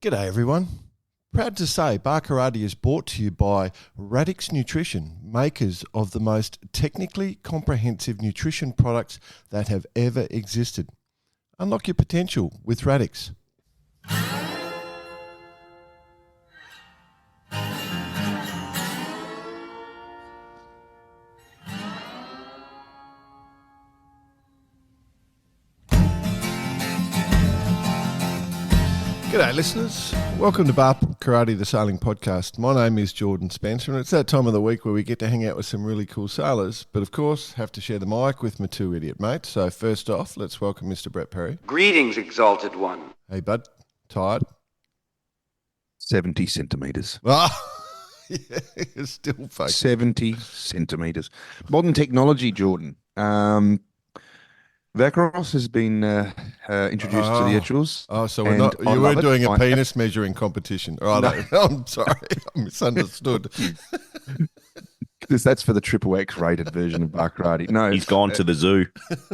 G'day everyone. Proud to say Barkarati is brought to you by Radix Nutrition, makers of the most technically comprehensive nutrition products that have ever existed. Unlock your potential with Radix. G'day listeners, welcome to Bar Karate, the Sailing Podcast. My name is Jordan Spencer and it's that time of the week where we get to hang out with some really cool sailors, but of course have to share the mic with my two idiot mates. So first off, let's welcome Mr. Brett Perry. Greetings, Exalted One. Hey bud, tired? 70 centimetres. Ah, yeah, it's still fake. 70 centimetres. Modern technology, Jordan. Vacros has been introduced to the Etuals. Oh, so you weren't doing a penis measuring competition. Oh, no. I'm sorry, I misunderstood. That's for the triple X rated version of Barkarati. No, he's gone to the zoo,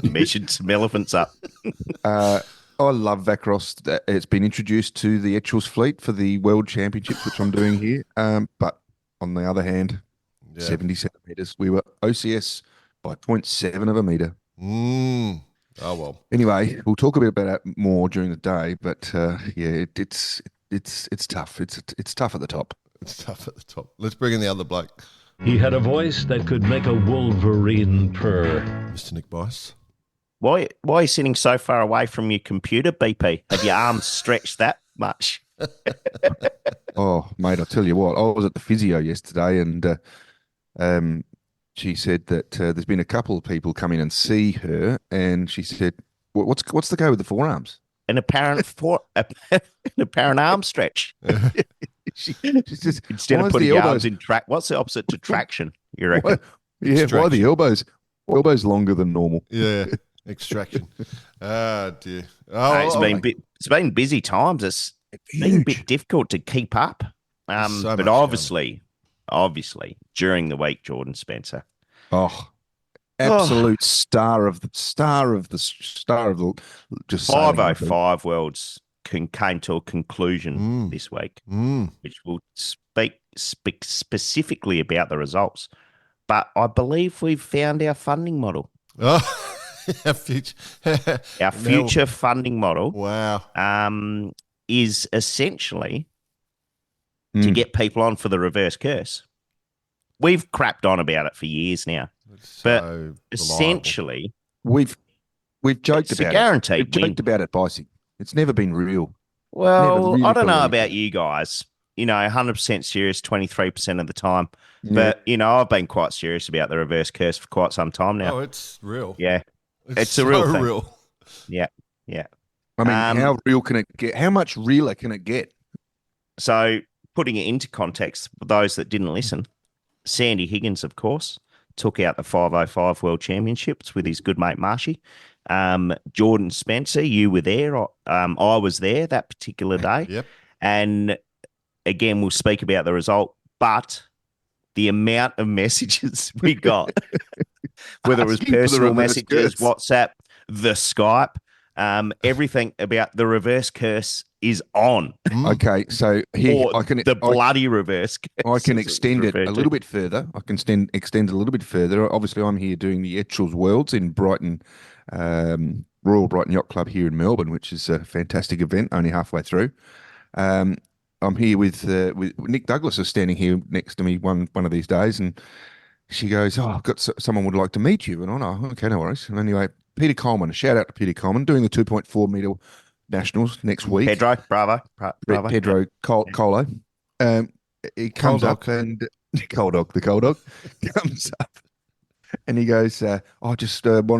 measured some elephants up. I love Vacros. It's been introduced to the Etuals fleet for the World Championships, which I'm doing here. But on the other hand, 70 centimetres. We were OCS by 0.7 of a metre. Oh well. Anyway, we'll talk a bit about that more during the day, but it's tough. It's tough at the top. It's tough at the top. Let's bring in the other bloke. He had a voice that could make a wolverine purr. Mr. Nick Bice. Why are you sitting so far away from your computer, BP? Have your arms stretched that much? Oh, mate, I'll tell you what. I was at the physio yesterday, and she said that there's been a couple of people come in and see her, and she said, "What's the go with the forearms?" An apparent arm stretch. She says, instead of putting your arms in track, what's the opposite to traction? You reckon? Why the elbows? Elbows longer than normal. Yeah, extraction. Oh dear. It's been busy times. It's been a bit difficult to keep up. But obviously, during the week, Jordan Spencer. Oh, absolute star of the just 505 Worlds came to a conclusion this week, which will speak specifically about the results. But I believe we've found our funding model. Oh, our future funding model. Wow. Is essentially to get people on for the reverse curse. We've crapped on about it for years now, but essentially we've joked it's about a guaranteed it. We've joked about it, Bicey. It's never been real. Well, really I don't know about you guys. 100% serious 23% of the time, but I've been quite serious about the reverse curse for quite some time now. Oh, it's real. Yeah, it's a real thing. Real. Yeah. I mean, how real can it get? How much realer can it get? So, putting it into context for those that didn't listen, Sandy Higgins, of course, took out the 505 World Championships with his good mate Marshy. Jordan Spencer, you were there. I was there that particular day. Yep. And again, we'll speak about the result, but the amount of messages we got, whether it was personal messages, WhatsApp, the Skype, everything about the reverse curse is on. Okay, so here the bloody reverse curse. I can extend it a little bit further. Extend it a little bit further. Obviously, I'm here doing the Etuals Worlds in Brighton, Royal Brighton Yacht Club here in Melbourne, which is a fantastic event. Only halfway through. I'm here with Nick Douglas is standing here next to me one of these days, and she goes, "Oh, I've got someone would like to meet you." And I'm like, "Okay, no worries." And anyway, Peter Coleman, a shout out to Peter Coleman, doing the 2.4 metre nationals next week. Pedro, bravo. Pedro Colo. He comes up and the cold dog comes up, and he goes, "I heard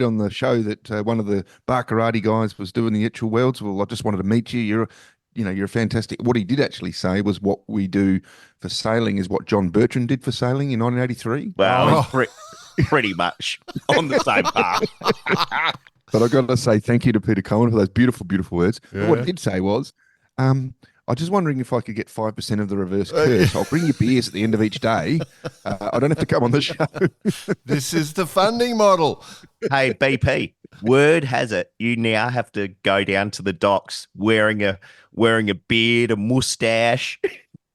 on the show that one of the Barkarati guys was doing the Etual Worlds. Well, I just wanted to meet you. You're a fantastic." What he did actually say was, "What we do for sailing is what John Bertrand did for sailing in 1983." Well, pretty much on the same path. But I've got to say thank you to Peter Coleman for those beautiful, beautiful words. Yeah. But what he did say was, I'm just wondering if I could get 5% of the reverse curse. I'll bring you beers at the end of each day. I don't have to come on the show. This is the funding model. Hey, BP, word has it you now have to go down to the docks wearing a beard, a mustache,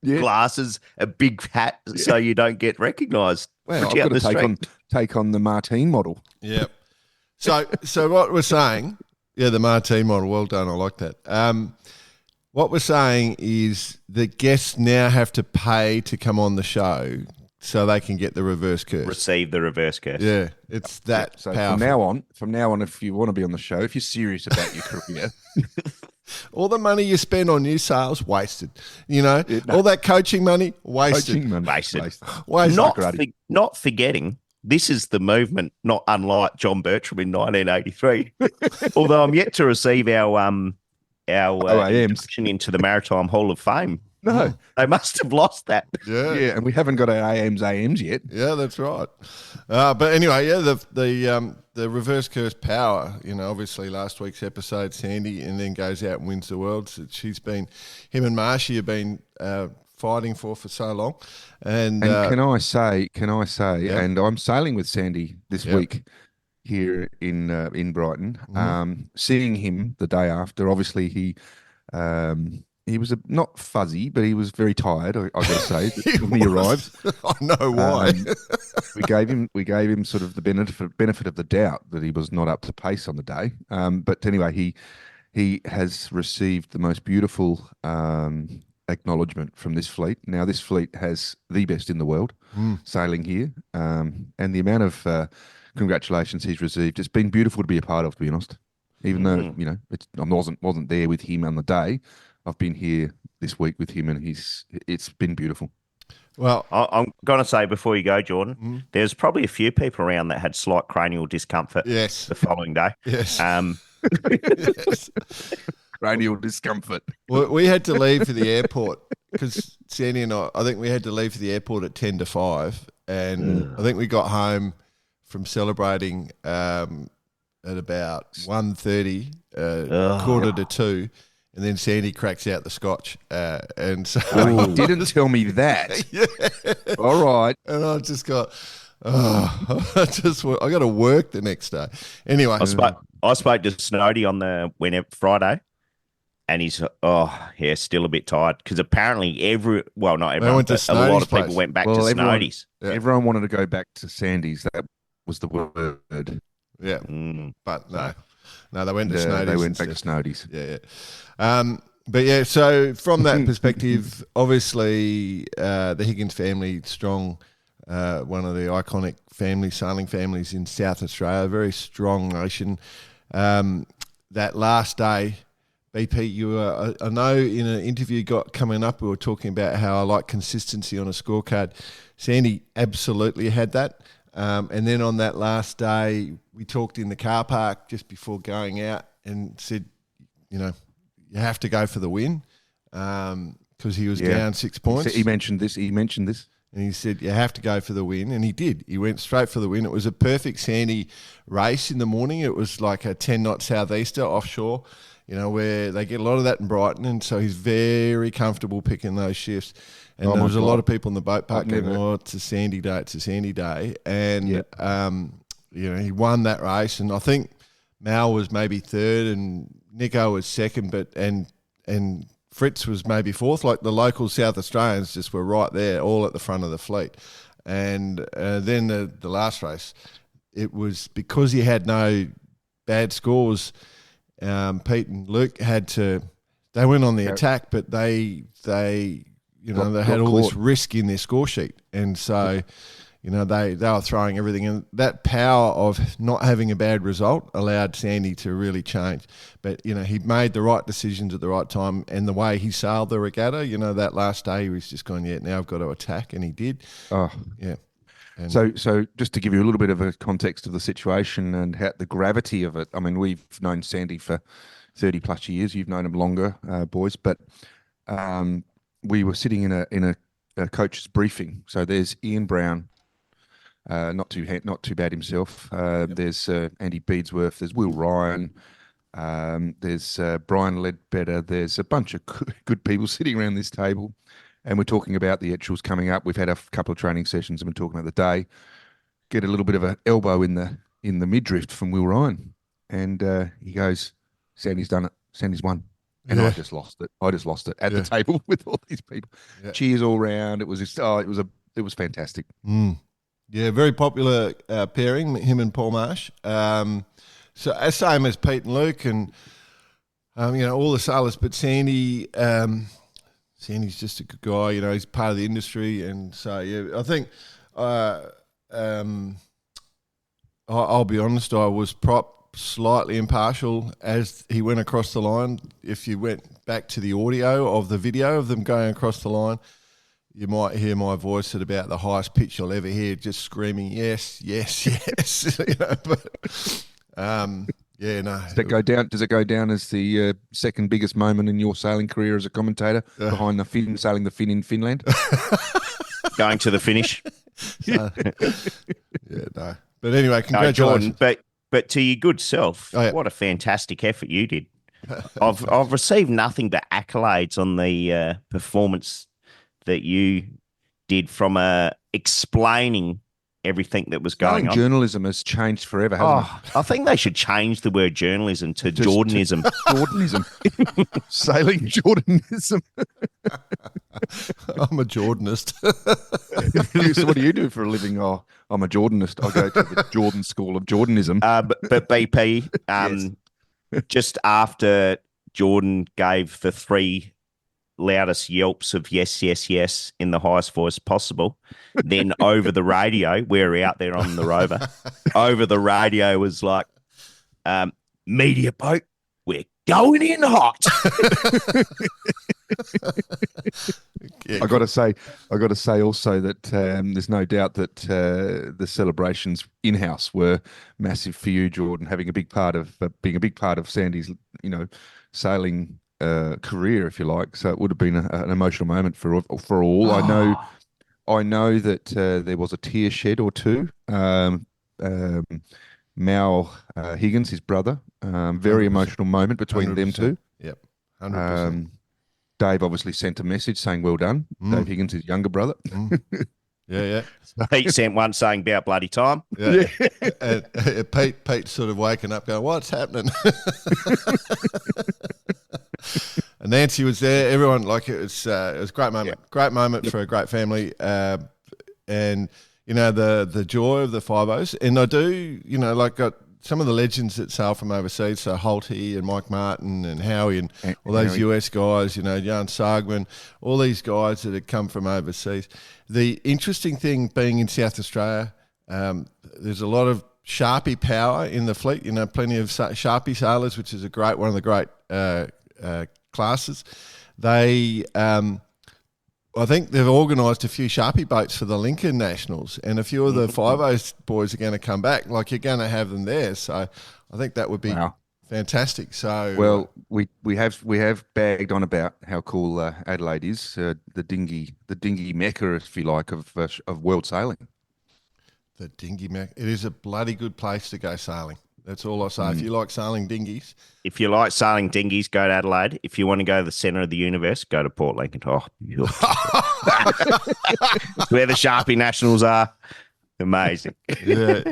glasses, a big hat, so you don't get recognised. Well, I've got to take on the Martine model. Yep. So what we're saying, the Martine model, well done, I like that. What we're saying is the guests now have to pay to come on the show so they can get the reverse curse. Receive the reverse curse. Yeah, it's that so powerful. From now on, if you want to be on the show, if you're serious about your career, all the money you spend on new sales, wasted. All that coaching money, wasted. Wasted. Not forgetting, this is the movement, not unlike John Bertram in 1983. Although I'm yet to receive our induction into the Maritime Hall of Fame. No. They must have lost that. Yeah, and we haven't got our AMs yet. Yeah, that's right. But anyway, the reverse curse power, obviously last week's episode, Sandy, and then goes out and wins the world. So him and Marshy have been fighting for so long. And can I say, and I'm sailing with Sandy this week here in Brighton. Mm-hmm. Seeing him the day after, obviously he was not fuzzy, but he was very tired. I got to say when he arrived. I know why. We gave him sort of the benefit of the doubt that he was not up to pace on the day. But anyway, he has received the most beautiful acknowledgement from this fleet. Now, this fleet has the best in the world sailing here, and the amount of congratulations he's received, it's been beautiful to be a part of, to be honest. Even though I wasn't there with him on the day, I've been here this week with him, and it's been beautiful. Well, I'm going to say before you go, Jordan, there's probably a few people around that had slight cranial discomfort. Yes. The following day. Yes. Yes. Cranial discomfort. Well, we had to leave for the airport because Sandy and I think we had to leave for the airport at 10 to 5, and I think we got home from celebrating at about 1:30, quarter to 2. And then Sandy cracks out the scotch, and so he didn't tell me that. Yeah. All right, and I just got, I got to work the next day. Anyway, I spoke to Snowdy on Friday, and he's still a bit tired because apparently not everyone, but a lot of people went back to Snowdy's. Yeah. Everyone wanted to go back to Sandy's. That was the word. Yeah, but no, they went to Snowdy's. They went back to Snowdy's. Yeah. But yeah, so from that perspective, obviously the Higgins family, strong, one of the iconic sailing families in South Australia, a very strong nation. That last day, BP, you were, I know in an interview coming up, we were talking about how I like consistency on a scorecard. Sandy absolutely had that. And then on that last day, we talked in the car park just before going out and said, you have to go for the win because he was down 6 points. He mentioned this. And he said, you have to go for the win. And he did. He went straight for the win. It was a perfect Sandy race in the morning. It was like a 10-knot southeaster offshore, where they get a lot of that in Brighton. And so he's very comfortable picking those shifts. And there was a lot of people in the boat park going, it's a Sandy day, it's a Sandy day. And, he won that race. And I think Mal was maybe third and Nico was second, and Fritz was maybe fourth. Like the local South Australians just were right there, all at the front of the fleet. And then the last race, it was because he had no bad scores. Pete and Luke they went on the attack, but they had all this risk in their score sheet, and so. They were throwing everything in. That power of not having a bad result allowed Sandy to really change. But, he made the right decisions at the right time, and the way he sailed the regatta, that last day he was just going, now I've got to attack, and he did. Oh. Yeah. And so just to give you a little bit of a context of the situation and the gravity of it, I mean, we've known Sandy for 30 plus years. You've known him longer, boys, but we were sitting in a coach's briefing. So there's Ian Brown, not too bad himself. There's Andy Beadsworth. There's Will Ryan. There's Brian Ledbetter. There's a bunch of good people sitting around this table, and we're talking about the Etchells coming up. We've had a couple of training sessions and we're talking about the day. Get a little bit of an elbow in the midriff from Will Ryan, and he goes, "Sandy's done it. Sandy's won." And I just lost it. I just lost it at the table with all these people. Yeah. Cheers all round. It was just, it was fantastic. Yeah, very popular pairing, him and Paul Marsh. So same as Pete and Luke, and all the sailors. But Sandy's just a good guy. He's part of the industry, and so I think I'll be honest. I was slightly impartial as he went across the line. If you went back to the audio of the video of them going across the line, you might hear my voice at about the highest pitch you'll ever hear, just screaming, yes, yes, yes. No. Does it go down? Does it go down as the second biggest moment in your sailing career as a commentator, behind the Finn sailing the Finn in Finland? Going to the finish. No. But anyway, congratulations. Jordan, but to your good self, what a fantastic effort you did. I've received nothing but accolades on the performance that you did from explaining everything that was going on. Journalism has changed forever, hasn't it? I think they should change the word journalism to Jordanism. Jordanism. Sailing Jordanism. I'm a Jordanist. So what do you do for a living? Oh, I'm a Jordanist. I go to the Jordan School of Jordanism. But BP, yes. Just after Jordan gave the 3 loudest yelps of yes, yes, yes in the highest voice possible, then over the radio, we're out there on the Rover, over the radio was like, media boat, we're going in hot. I got to say also that there's no doubt that the celebrations in-house were massive for you, Jordan, having a big part of being a big part of Sandy's, sailing career, if you like. So it would have been an emotional moment for all. I know that there was a tear shed or two. Mal Higgins, his brother, very 100%. Emotional moment between 100%. Them two. Yep, 100%. Dave obviously sent a message saying, "Well done." Dave Higgins, his younger brother. Yeah. Pete sent one saying, "About bloody time." Yeah. And Pete sort of waking up going, "What's happening?" And Nancy was there. Everyone, it was a great moment. Yeah. Great moment for a great family. And the joy of the 5-0s. And I do, got some of the legends that sail from overseas, so Holty and Mike Martin and Howie and all those Howie. US guys, Jan Sargman, all these guys that had come from overseas. The interesting thing being in South Australia, there's a lot of Sharpie power in the fleet, plenty of Sharpie sailors, which is one of the great classes. They I think they've organised a few Sharpie boats for the Lincoln Nationals, and a few of the 5-0 boys are going to come back. You're going to have them there, so I think that would be fantastic. So, we have bagged on about how cool Adelaide is, the dinghy mecca, if you like, of world sailing. The dinghy mecca. It is a bloody good place to go sailing. That's all I say. If you like sailing dinghies. If you like sailing dinghies, go to Adelaide. If you want to go to the centre of the universe, go to Port Lincoln. Oh, where the Sharpie Nationals are. Amazing. Yeah.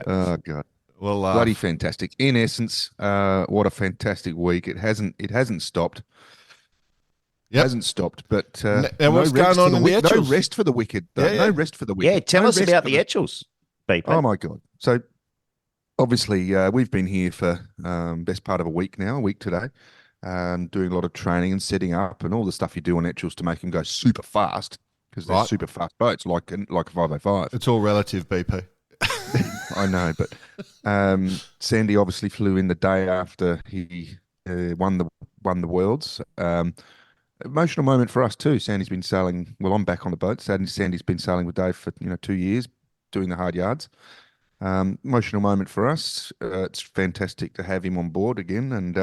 Oh, God. Well, bloody fantastic. In essence, what a fantastic week. It hasn't stopped. Yep. Hasn't stopped, but what's going on in the Etchells? No rest for the wicked. No rest for the wicked. Yeah, tell us about the Etchells, people. Oh, my God. So, obviously, we've been here for best part of a week today, doing a lot of training and setting up and all the stuff you do on Etchells to make them go super fast, because they're super fast boats, like a 505. It's all relative, BP. I know, but Sandy obviously flew in the day after he won the Worlds. Emotional moment for us too. Sandy's been sailing. Well, I'm back on the boat. Sandy's been sailing with Dave for 2 years, doing the hard yards. Emotional moment for us. It's fantastic to have him on board again. And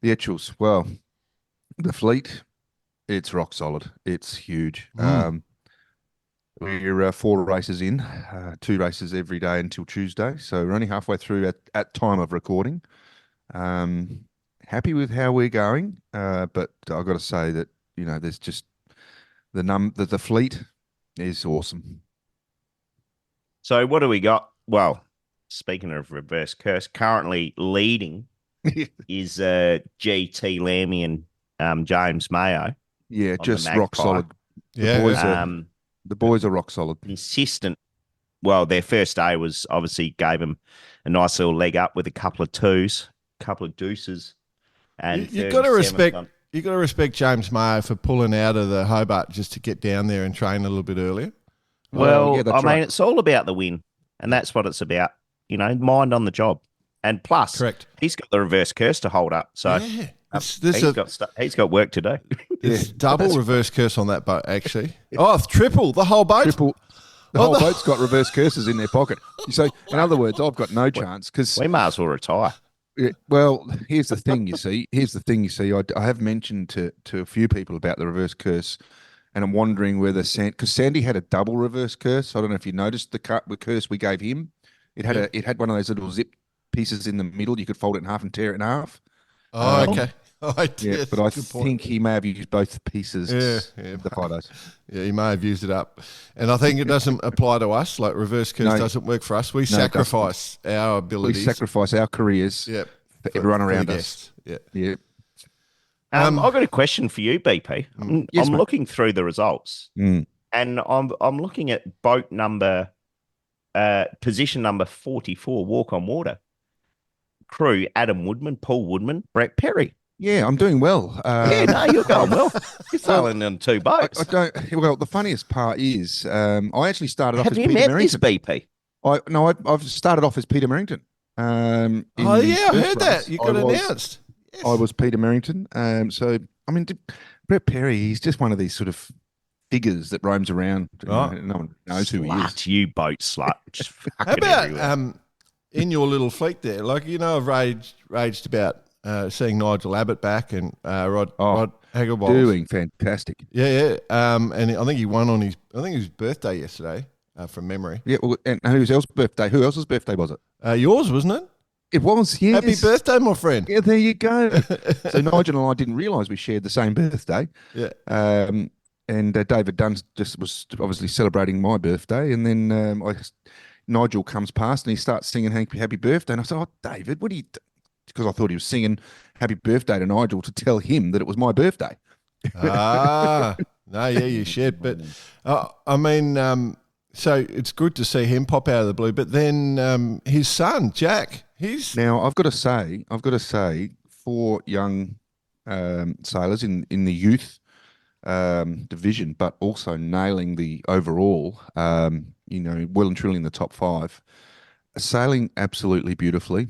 the Etchells, well, the fleet, it's rock solid. It's huge. We're 4 races in, 2 races every day until Tuesday. So we're only halfway through at time of recording. Happy with how we're going, but I've got to say that there's just the fleet is awesome. So what do we got? Well, speaking of reverse curse, currently leading is GT Lammy and James Mayo. Yeah, just rock solid. Yeah, the boys are rock solid. Consistent. Well, their first day was obviously gave them a nice little leg up with a couple of twos, a couple of deuces, and you got to respect James Mayo for pulling out of the Hobart just to get down there and train a little bit earlier. Well, yeah, I mean, it's all about the win, and that's what it's about. Mind on the job, and plus, correct. He's got the reverse curse to hold up, so he's got work to do. It's double reverse curse on that boat, actually. Oh, triple the whole boat. The whole boat's got reverse curses in their pocket. So, in other words, I've got no chance because we might as well retire. Yeah, well, here's the thing. You see, I have mentioned to a few people about the reverse curse. And I'm wondering whether because Sandy had a double reverse curse. I don't know if you noticed the curse we gave him. It had one of those little zip pieces in the middle. You could fold it in half and tear it in half. Oh, okay. Oh, I did. Yeah, but I think he may have used both pieces. Yeah. The photos. Yeah, he may have used it up. And I think it doesn't apply to us. Like reverse curse doesn't work for us. We sacrifice our abilities. We sacrifice our careers. Yep. For everyone around us. Yeah. I've got a question for you, BP. Yes, I'm looking through the results, and I'm looking at boat number, position number 44, Walk on Water. Crew: Adam Woodman, Paul Woodman, Brett Perry. Yeah, I'm doing well. You're going well. You're sailing on two boats. I don't. Well, the funniest part is, I actually started off as Peter Merrington. Have you met this BP? I've started off as Peter Merrington. I heard that. You got announced. Yes. I was Peter Merrington. So, I mean, Brett Perry, he's just one of these sort of figures that roams around. No one knows who he is. You boat slut. How about in your little fleet there? Like, I've raged about seeing Nigel Abbott back and Rod Hagglebold. Doing fantastic. Yeah. And I think he won on his birthday yesterday, from memory. Yeah, well, and who else's birthday was it? Yours, wasn't it? It was, yes. Happy birthday, my friend. Yeah, there you go. So Nigel and I didn't realise we shared the same birthday. Yeah. And David Dunn just was obviously celebrating my birthday. And then Nigel comes past and he starts singing Happy Birthday. And I said, oh, David, what are you... Because I thought he was singing Happy Birthday to Nigel to tell him that it was my birthday. No, you shared. But, so it's good to see him pop out of the blue. But then his son, Jack... Now, I've got to say, for young sailors in the youth division, but also nailing the overall, well and truly in the top 5, sailing absolutely beautifully.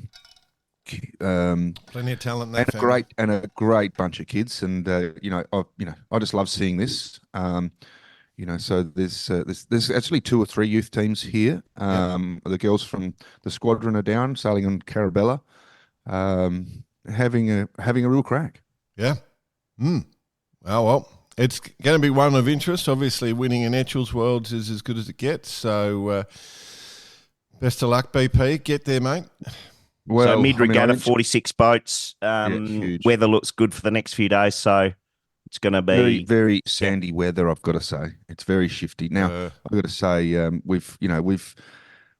Plenty of talent in that family. A great bunch of kids, and I just love seeing this. So there's actually 2 or 3 youth teams here. The girls from the squadron are down sailing on Carabella, having a real crack. Yeah. Oh well, it's going to be one of interest. Obviously, winning in Etchells Worlds is as good as it gets. So best of luck, BP. Get there, mate. Well, so mid regatta, 46 boats. Weather looks good for the next few days. So. It's going to be very, very sandy weather. I've got to say, it's very shifty. Now, I've got to say, we've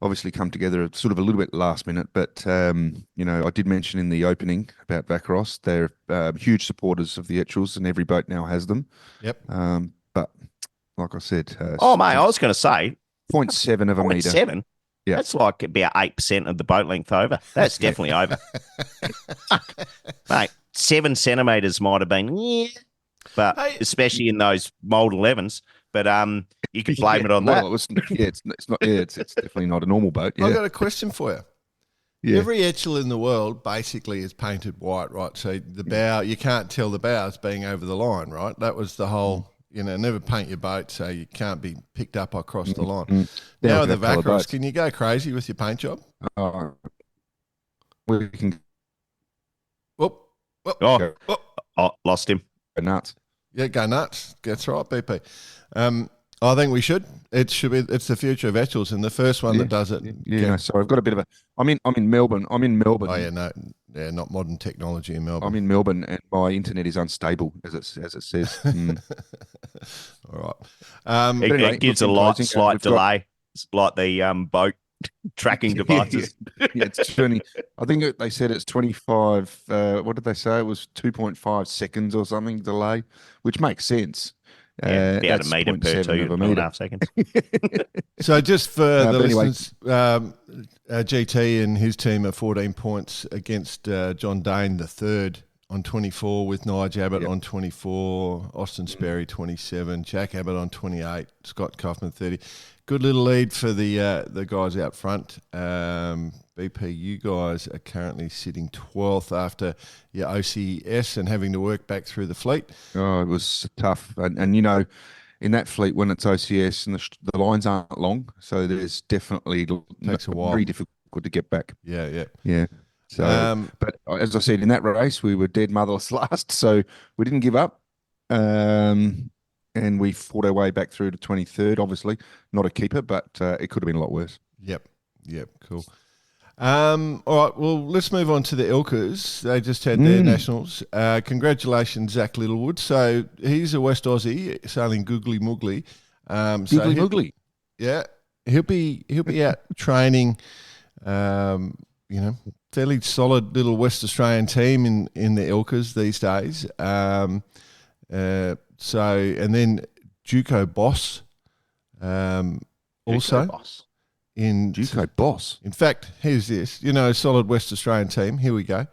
obviously come together sort of a little bit last minute, but I did mention in the opening about Vacaros. They're huge supporters of the Etchells, and every boat now has them. Yep. But like I said, mate, I was going to say 0.7 of a metre. 0.7. Yeah, that's like about 8% of the boat length over. That's definitely over, mate. 7 centimetres might have been. But especially in those mould 11s, but you can blame it on that. It's definitely not a normal boat. Yeah. I've got a question for you. Yeah. Every Etchell in the world basically is painted white, right? So the bow, you can't tell the bows being over the line, right? That was the whole, never paint your boat so you can't be picked up across the line. Now with the Vacaros, can you go crazy with your paint job? We can. Lost him. Go nuts. Yeah, go nuts. That's right, BP. I think we should. It should be. It's the future of Etchells, and the first one that does it. Yeah. So I've got a bit of a. I'm in Melbourne. Oh yeah, not modern technology in Melbourne. I'm in Melbourne and my internet is unstable, as it says. All right. It gives a slight delay. It's like the boat tracking devices. It's 20. I think they said it's 25. What did they say? It was 2.5 seconds or something delay, which makes sense. About a metre per 2.5 seconds. So just for the listeners, GT and his team are 14 points against John Dane the third on 24, with Nigel Abbott on 24, Austin Sperry 27, Jack Abbott on 28, Scott Kaufman 30. Good little lead for the guys out front. BP, you guys are currently sitting 12th after your OCS and having to work back through the fleet. Oh, it was tough. And you know, in that fleet, when it's OCS and the lines aren't long, so there's definitely takes a while. Very difficult to get back. Yeah. So, but as I said, in that race, we were dead motherless last, so we didn't give up. And we fought our way back through to 23rd, obviously. Not a keeper, but it could have been a lot worse. Yep, cool. All right, well, let's move on to the Ilkers. They just had their nationals. Congratulations, Zach Littlewood. So he's a West Aussie sailing Googly Moogly. Googly Moogly. Yeah, he'll be out training, fairly solid little West Australian team in the Ilkers these days. So, and then Juco Boss, also Boss. Juco Boss. In fact, here's this, solid West Australian team. Here we go.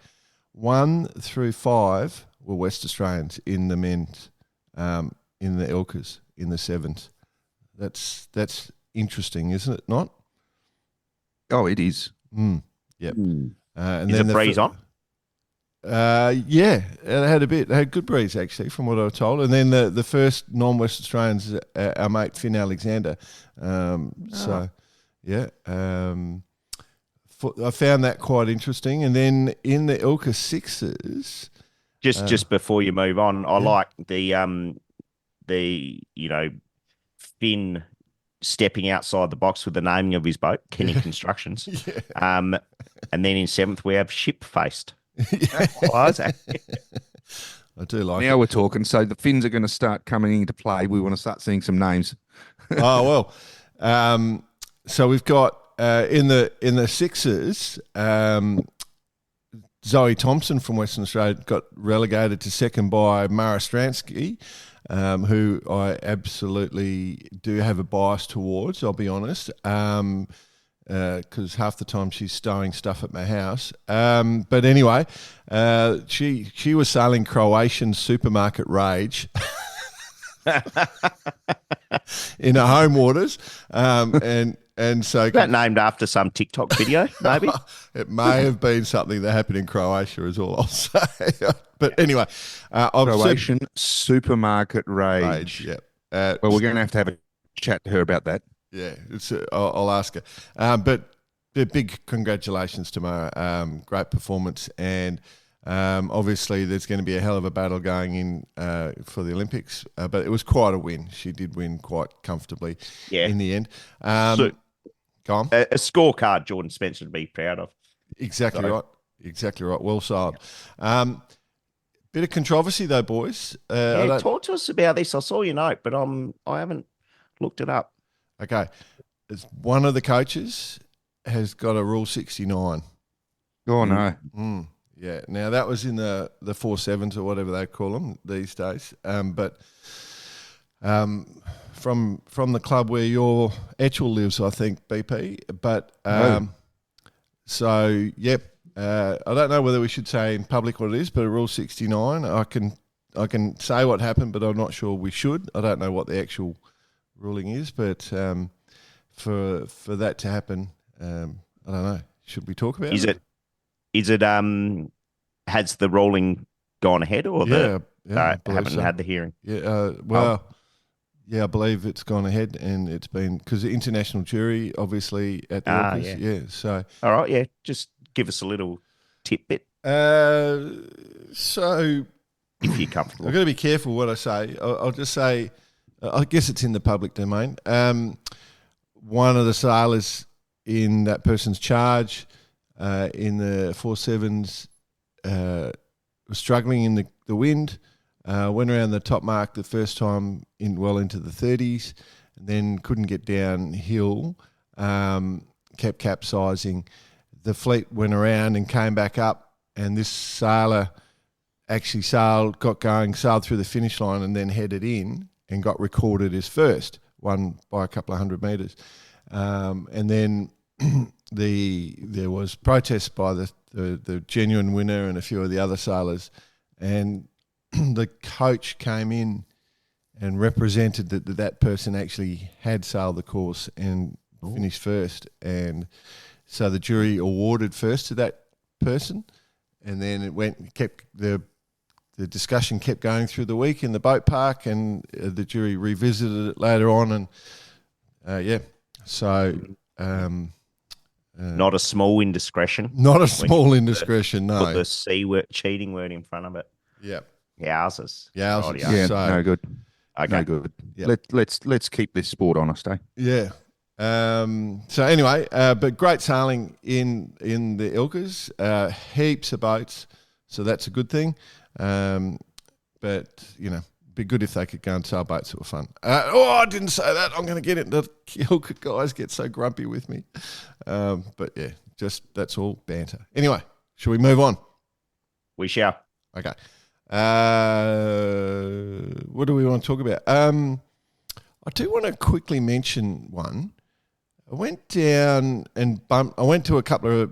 1 through 5 were West Australians in the men's, in the Ilkers, in the sevens. That's interesting, isn't it not? Oh, it is. Yep. And is then the breeze on? Yeah, it had good breeze actually, from what I was told. And then the first non-West Australians, our mate Finn Alexander. So, yeah, I found that quite interesting. And then in the Ilka sixes, just before you move on, I like the Finn stepping outside the box with the naming of his boat, Kenny Constructions. And then in seventh we have Ship Faced. I do like now it. We're talking. So the Finns are going to start coming into play. We want to start seeing some names. Oh well. So we've got in the sixes, Zoe Thompson from Western Australia got relegated to second by Mara Stransky, who I absolutely do have a bias towards, I'll be honest. Because half the time she's stowing stuff at my house. But anyway, she was sailing Croatian Supermarket Rage in her home waters, and so that named after some TikTok video, maybe. It may have been something that happened in Croatia, is all I'll say. But anyway, Croatian Supermarket Rage. Yeah. Well, we're going to have a chat to her about that. Yeah, I'll ask her. But big congratulations to Mara. Great performance. And obviously there's going to be a hell of a battle going in for the Olympics. But it was quite a win. She did win quite comfortably in the end. Go on. A scorecard Jordan Spencer to be proud of. Exactly right. Exactly right. Well said. Bit of controversy though, boys. Talk to us about this. I saw your note, but I haven't looked it up. Okay, it's one of the coaches has got a Rule 69. Oh, no. Yeah, now that was in the 4-7s or whatever they call them these days. But from the club where your Etchell lives, I think, BP. But so, yep, I don't know whether we should say in public what it is, but a Rule 69, I can say what happened, but I'm not sure we should. I don't know what the actual ruling is, but for that to happen, I don't know. Should we talk about it? Is it has the ruling gone ahead or haven't had the hearing? Yeah, I believe it's gone ahead, and it's been because the international jury obviously at the office. So all right, just give us a little tidbit. So if you're comfortable, I've got to be careful what I say. I'll just say, I guess it's in the public domain. One of the sailors in that person's charge in the 4-7s was struggling in the wind. Went around the top mark the first time into the 30s, and then couldn't get downhill. Kept capsizing. The fleet went around and came back up, and this sailor actually got going, sailed through the finish line, and then headed in and got recorded as first, won by a couple of 100 metres. And then there was protests by the genuine winner and a few of the other sailors, and the coach came in and represented that person actually had sailed the course and finished first, and so the jury awarded first to that person, and then the discussion kept going through the week in the boat park, and the jury revisited it later on, and so not a small indiscretion. Not a small indiscretion, no. Put the C word, cheating word in front of it. Yeah. Yowzers. Yowzers. Yeah, So, no good. Okay. No good. Yep. Let's keep this sport honest, eh? Yeah. So anyway, but great sailing in the Ilkers, heaps of boats, so that's a good thing. But be good if they could go and sail boats that were fun. I didn't say that. I'm going to get it. The Ilker guys get so grumpy with me. But yeah, just that's all banter. Anyway, shall we move on? We shall. Okay. What do we want to talk about? I do want to quickly mention one. I went down and I went to a couple of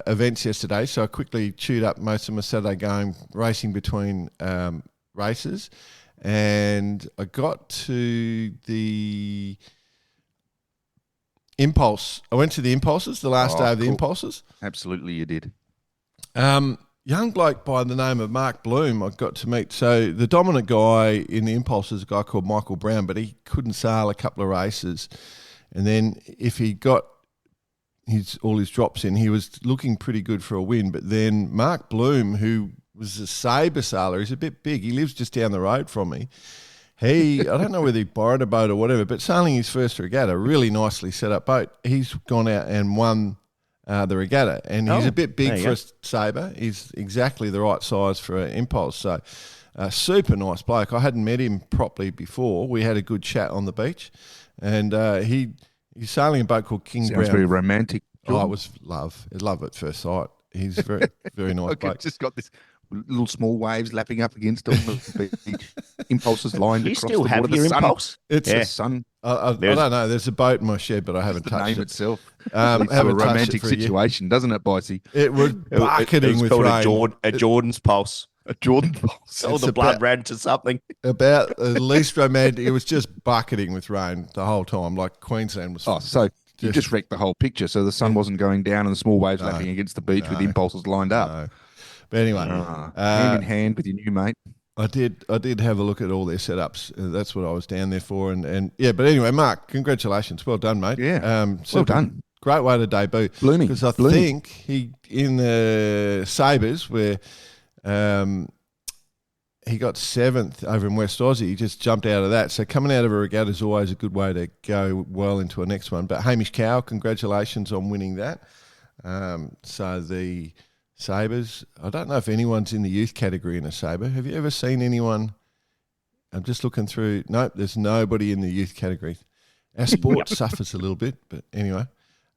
events yesterday, so I quickly chewed up most of my Saturday going racing between races, and I got to the Impulse. I went to the Impulses, the last day of the Impulses. Absolutely, you did. Young bloke by the name of Mark Bloom I got to meet. So the dominant guy in the Impulse is a guy called Michael Brown, but he couldn't sail a couple of races. And then if he got all his drops in, he was looking pretty good for a win. But then Mark Bloom, who was a sabre sailor, he's a bit big. He lives just down the road from me. I don't know whether he borrowed a boat or whatever, but sailing his first regatta, really nicely set up boat. He's gone out and won the regatta, and he's a bit big for a sabre. He's exactly the right size for an Impulse. So super nice bloke. I hadn't met him properly before. We had a good chat on the beach, and he's sailing a boat called King Brown. Sounds very romantic. Oh, it was love at first sight. He's very, very nice bloke. Just got this little small waves lapping up against him. The Impulses lined you across still the have water. your The sun, Impulse? It's the sun. I don't know. There's a boat in my shed, but I haven't The touched name it. itself. Haven't Have a touched it romantic for a year. situation, doesn't it, Bicey? It was bucketing It was with called rain. a Jordan's pulse. A Jordan Pulse. All the blood ran to something. About the least romantic. It was just bucketing with rain the whole time, like Queensland was. Oh, so you just wrecked the whole picture. So the sun wasn't going down and the small waves lapping against the beach with Impulses lined up. No. But anyway, hand in hand with your new mate. I did have a look at all their setups. That's what I was down there for. And yeah, but anyway, Mark, congratulations. Well done, mate. Yeah. Well done. Great way to debut. Blooming. Because I think he, in the Sabres, where he got 7th over in West Aussie, he just jumped out of that. So coming out of a regatta is always a good way to go well into a next one. But Hamish Cow, congratulations on winning that. So the Sabres, I don't know if anyone's in the youth category in a Sabre. Have you ever seen anyone? I'm just looking through. Nope, there's nobody in the youth category. Our sport suffers a little bit, but anyway.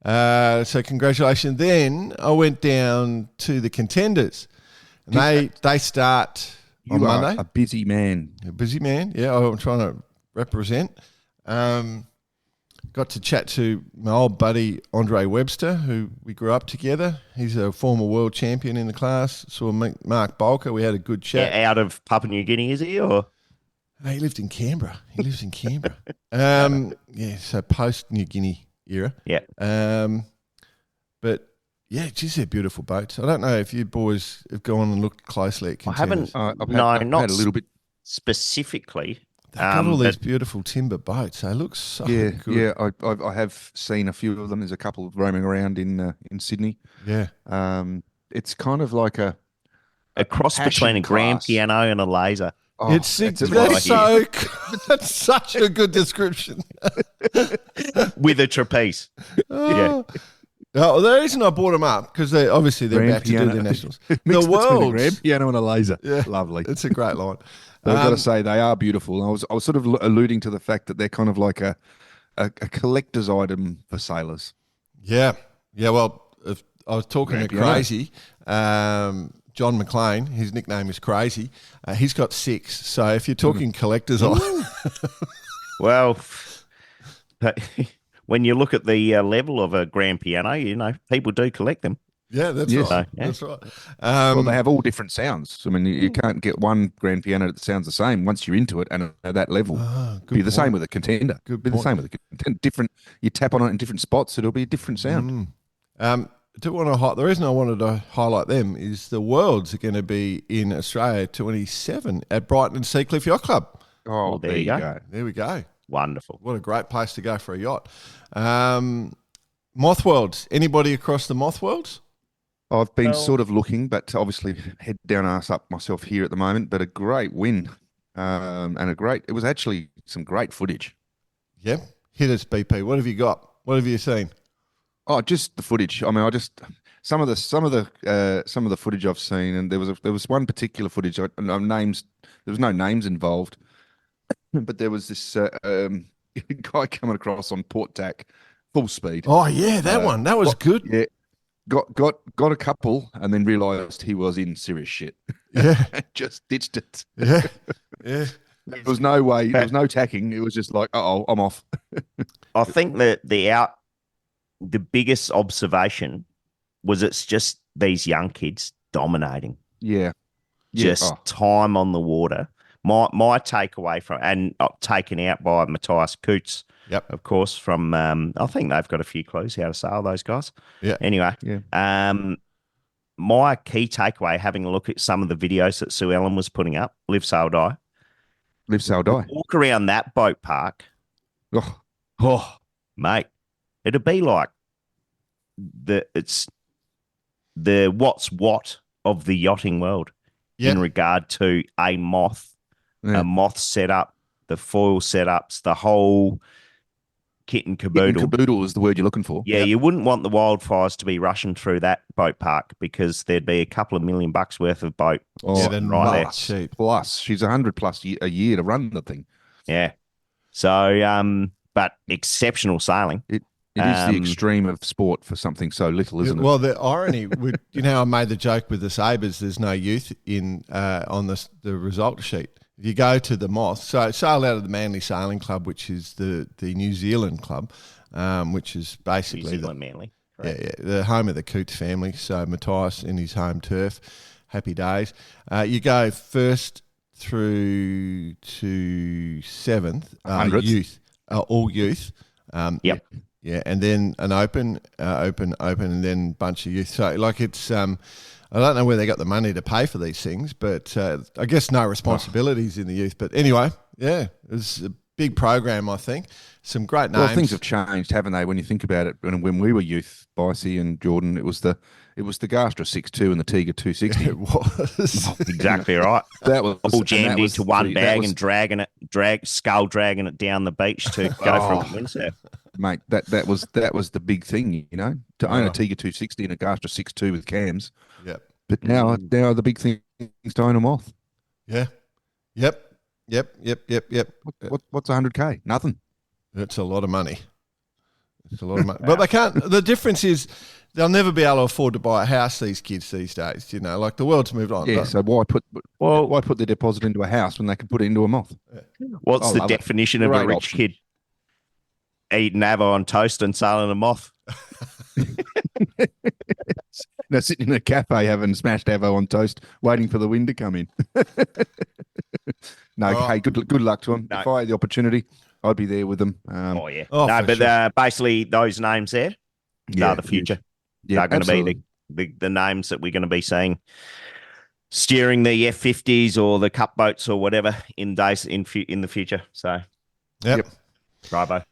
So congratulations. Then I went down to the contenders. And they start on Monday. A busy man. A busy man, yeah. I'm trying to represent. Got to chat to my old buddy Andre Webster, who we grew up together. He's a former world champion in the class. Saw Mark Bolker. We had a good chat. Yeah, out of Papua New Guinea, is he? Or he lived in Canberra. He lives in Canberra. Yeah, so post New Guinea era. Yeah. But yeah, geez, they're beautiful boats. I don't know if you boys have gone and looked closely at contenders. I haven't. I've had a little bit specifically. They've got all these beautiful timber boats. They look so good. Yeah, I have seen a few of them. There's a couple roaming around in Sydney. Yeah. It's kind of like a cross between a grand piano and a laser. Oh, That's such a good description. With a trapeze. Oh, Oh, the reason I brought them up because obviously they're about to do the nationals. The world grand piano and a laser. Yeah, lovely. It's a great line. But I've got to say they are beautiful. I was sort of alluding to the fact that they're kind of like a collector's item for sailors. Yeah. Well, if I was talking to Crazy, John McLean. His nickname is Crazy. He's got 6. So if you're talking collector's item, well, when you look at the level of a grand piano, people do collect them. Yeah, that's right. So, yeah. That's right. Well, they have all different sounds. I mean, you can't get one grand piano that sounds the same once you're into it and at that level. Be the same with a contender. Be the same with a contender. Different. You tap on it in different spots, it'll be a different sound. The reason I wanted to highlight them is the Worlds are going to be in Australia 27 at Brighton and Seacliff Yacht Club. Oh, well, there you go. There we go. Wonderful. What a great place to go for a yacht. Moth Worlds. Anybody across the Moth Worlds? I've been sort of looking, but obviously head down, ass up myself here at the moment. But a great win, and it was actually some great footage. Yeah, hit us, BP. What have you got? What have you seen? Oh, just the footage. I mean, some of the footage I've seen, and there was one particular footage. Names. There was no names involved, but there was this guy coming across on port tack, full speed. Oh yeah, that one. That was good. Yeah. Got a couple and then realised he was in serious shit. Yeah. Just ditched it. Yeah. Yeah. There was no way. There was no tacking. It was just like, I'm off. I think that the biggest observation was it's just these young kids dominating. Yeah. Just time on the water. My takeaway from, and taken out by Matthias Coots, of course, from, I think they've got a few clues how to sail, those guys. Yeah. Anyway, my key takeaway, having a look at some of the videos that Sue Ellen was putting up, Live, Sail, Die. Live, Sail, Die. Walk around that boat park. Oh, mate, it'd be like it's the what's what of the yachting world in regard to a moth setup, the foil setups, the whole kit and caboodle. Kit and caboodle is the word you're looking for. Yeah, you wouldn't want the wildfires to be rushing through that boat park because there'd be a couple of $1 million worth of boat. Plus, she's 100 plus a year to run the thing. Yeah. So, but exceptional sailing. It is the extreme of sport for something so little, isn't it? Well, the irony, I made the joke with the Sabres, there's no youth on the result sheet. If you go to the Moth, so sail out of the Manly Sailing Club, which is the New Zealand club, which is basically Manly. The home of the Coots family. So Matthias in his home turf, happy days. You go first through to 7th, youth, all youth. Yep. Yeah, and then an open, and then a bunch of youth. So, it's, I don't know where they got the money to pay for these things, but I guess no responsibilities in the youth. But anyway, yeah, it was a big program, I think. Some great names. Well, things have changed, haven't they? When you think about it, when we were youth, Bicey and Jordan, it was the Gastra 6.2 and the Tiger 260. It was exactly right. That was all jammed into one bag and dragging it down the beach to go from the windsurf. Mate, that was the big thing, to own a Tiger 260 and a Gastra 6.2 with cams. Yep. But now the big thing is to own a Moth. Yeah. Yep. What's 100K? Nothing. It's a lot of money. But they can't. The difference is they'll never be able to afford to buy a house, these kids these days. The world's moved on. Yeah, so why put their deposit into a house when they can put it into a Moth? What's the definition of a rich kid? Eating Avo on toast and sailing a Moth. Now sitting in a cafe having smashed Avo on toast, waiting for the wind to come in. Hey, good luck to them. No. If I had the opportunity, I'd be there with them. Basically those names there are the future. They're going to be the names that we're going to be seeing steering the F50s or the cup boats or whatever in the future. So, yep. Bravo.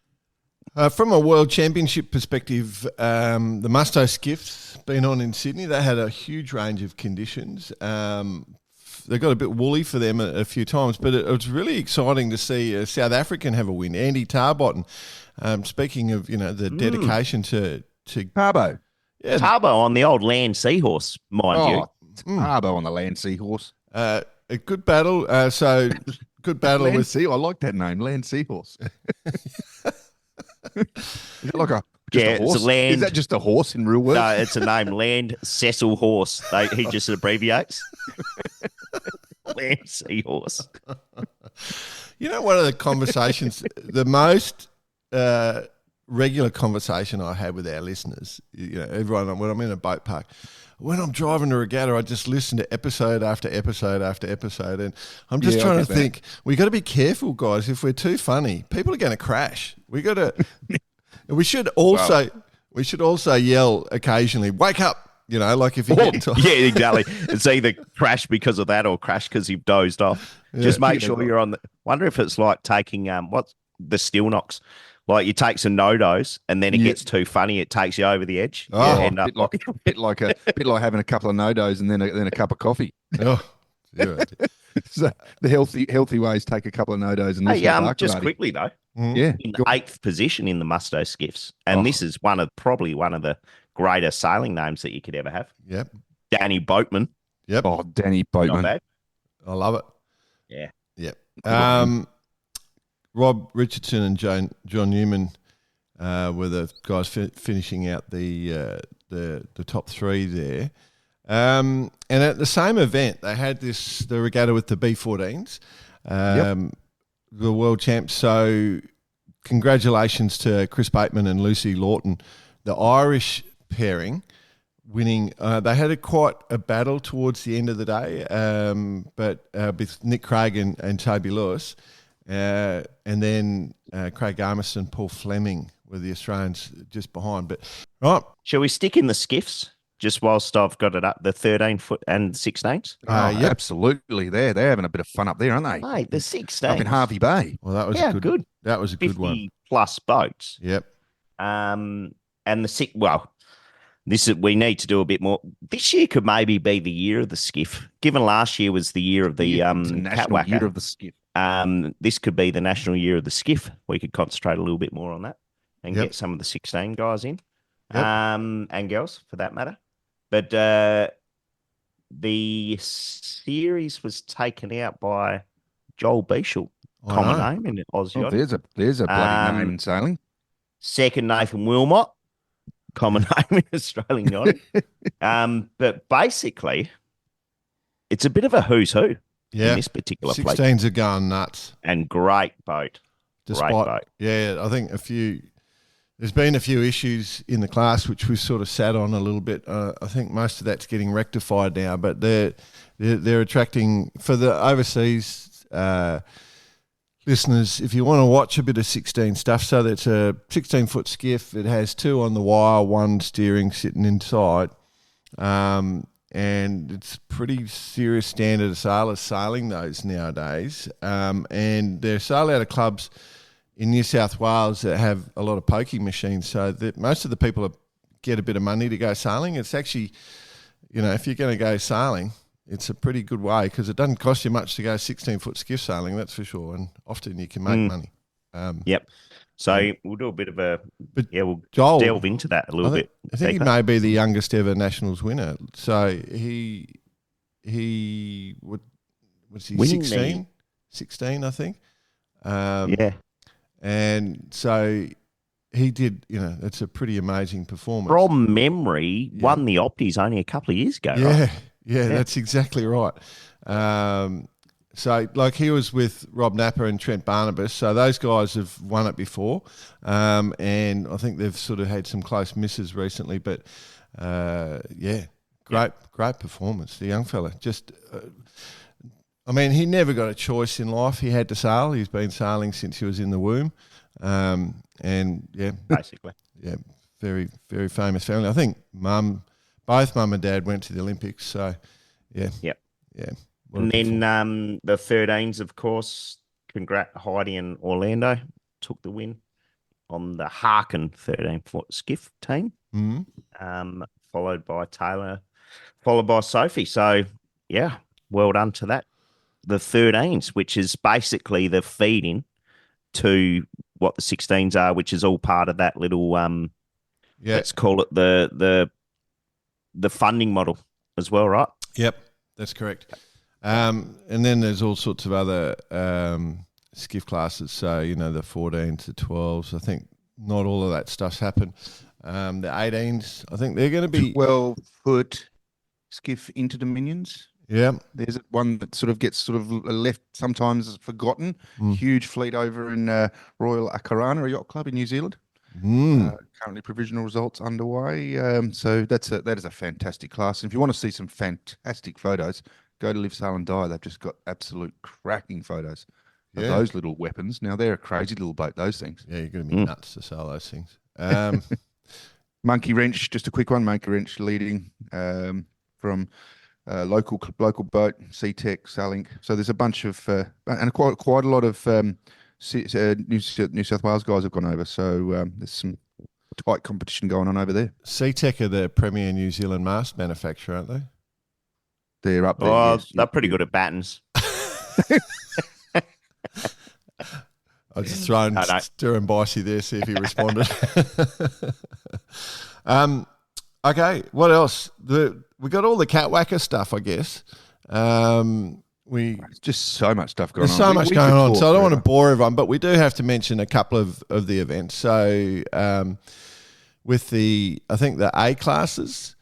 From a world championship perspective, the Musto skiffs been on in Sydney. They had a huge range of conditions. They got a bit woolly for them a few times, but it was really exciting to see a South African have a win. Andy Tarbotton. Speaking of the dedication to Tarbo. Yeah. Turbo on the old land seahorse, mind you. Arbo on the land seahorse. A good battle. Good battle Land with. Sea. I like that name, land seahorse. Is it like a horse? It's a land. Is that just a horse in real world? No, it's a name, Land Cecil Horse. He just abbreviates. Land Seahorse. You know, one of the conversations, the most regular conversation I had with our listeners, everyone, when I'm in a boat park, when I'm driving to Regatta, I just listen to episode after episode after episode, and I'm just trying to think, we got to be careful, guys. If we're too funny, people are going to crash. We got to. We should also yell occasionally, "Wake up!" Like if you get into yeah, exactly. It's either crash because of that or crash because you've dozed off. Yeah. Just make sure you're on the. Wonder if it's like taking what's the still knocks. Like you take some no-dos and then it gets too funny. It takes you over the edge. A bit like having a couple of no-dos and then a cup of coffee. Oh, yeah. So the healthy ways take a couple of no-dos and just quickly though. Mm-hmm. Yeah, in the 8th position in the Musto skiffs, and this is probably one of the greatest sailing names that you could ever have. Yep, Danny Boatman. Yep, Danny Boatman. I love it. Yeah. Yep. Rob Richardson and John Newman were the guys finishing out the top 3 there. And at the same event, they had the regatta with the B14s, the world champs. So congratulations to Chris Bateman and Lucy Lawton, the Irish pairing, winning. They had quite a battle towards the end of the day, but with Nick Craig and Toby Lewis, and then Craig Armis and Paul Fleming were the Australians just behind. But right, shall we stick in the skiffs? Just whilst I've got it up, the 13-foot and 16s. Yep. Absolutely. They're having a bit of fun up there, aren't they? Mate, the 16s. Up in Harvey Bay. Well, that was good. That was a good one. 50+ boats. Yep. And we need to do a bit more. This year could maybe be the year of the skiff. Given last year was the year of the national year of the skiff. This could be the national year of the skiff. We could concentrate a little bit more on that and get some of the 16 guys in, and girls for that matter. But the series was taken out by Joel Beechel, common name in Aussie. Oh, there's a bloody name in sailing. Second, Nathan Wilmot, common name in Australian yacht. But basically, it's a bit of a who's who in this particular fleet. 16s are going nuts. And great boat. Despite, great boat. Yeah, I think there's been a few issues in the class which we've sort of sat on a little bit. I think most of that's getting rectified now, but they're attracting, for the overseas listeners, if you want to watch a bit of 16 stuff, so that's a 16-foot skiff. It has 2 on the wire, 1 steering sitting inside, and it's pretty serious standard of sailors sailing those nowadays, and they're sailed out of clubs in New South Wales that have a lot of poking machines, so that most of the people get a bit of money to go sailing. It's actually, if you're going to go sailing, it's a pretty good way because it doesn't cost you much to go 16-foot skiff sailing, that's for sure, and often you can make money. Yep. So we'll do a bit of we'll delve into that a little bit. I think he may be the youngest ever Nationals winner. So he was he 16? 16, I think. And so he did, it's a pretty amazing performance. From memory, won the Opties only a couple of years ago, right? Yeah, that's exactly right. So, he was with Rob Napper and Trent Barnabas, so those guys have won it before, and I think they've sort of had some close misses recently, but, great performance. The young fella just... he never got a choice in life. He had to sail. He's been sailing since he was in the womb. Basically. Yeah, very, very famous family. I think both mum and dad went to the Olympics. So, yeah. Yep. Yeah. And then the 13s, of course, Heidi and Orlando took the win on the Harkin 13-foot skiff team, followed by Taylor, followed by Sophie. So, yeah, well done to that. The 13s, which is basically the feed-in to what the 16s are, which is all part of that little, let's call it the the funding model as well, right? Yep, that's correct. And then there's all sorts of other skiff classes. So, the 14s, the 12s. I think not all of that stuff's happened. The 18s, I think they're going to be 12-foot skiff interdominions. Yeah, there's one that gets left sometimes forgotten. Huge fleet over in Royal Akarana, a yacht club in New Zealand. Currently provisional results underway. So that is a fantastic class. And if you want to see some fantastic photos, go to Live Sail and Die. They've just got absolute cracking photos of those little weapons. Now they're a crazy little boat, those things. Yeah, you're going to be nuts to sail those things. Monkey Wrench, just a quick one. Monkey Wrench leading from local boat, SeaTech, Sailing. So there's a bunch of and quite a lot of New South Wales guys have gone over. So there's some tight competition going on over there. SeaTech are the premier New Zealand mast manufacturer, aren't they? They're up there. Oh, yes. they're pretty good at battens. I just thrown Stuart Bicey there, see if he responded. Okay, what else? We got all the catwhacker stuff, I guess. It's just so much stuff going on. There's so much going on, so I don't want to bore everyone, but we do have to mention a couple of the events. So with I think the A classes,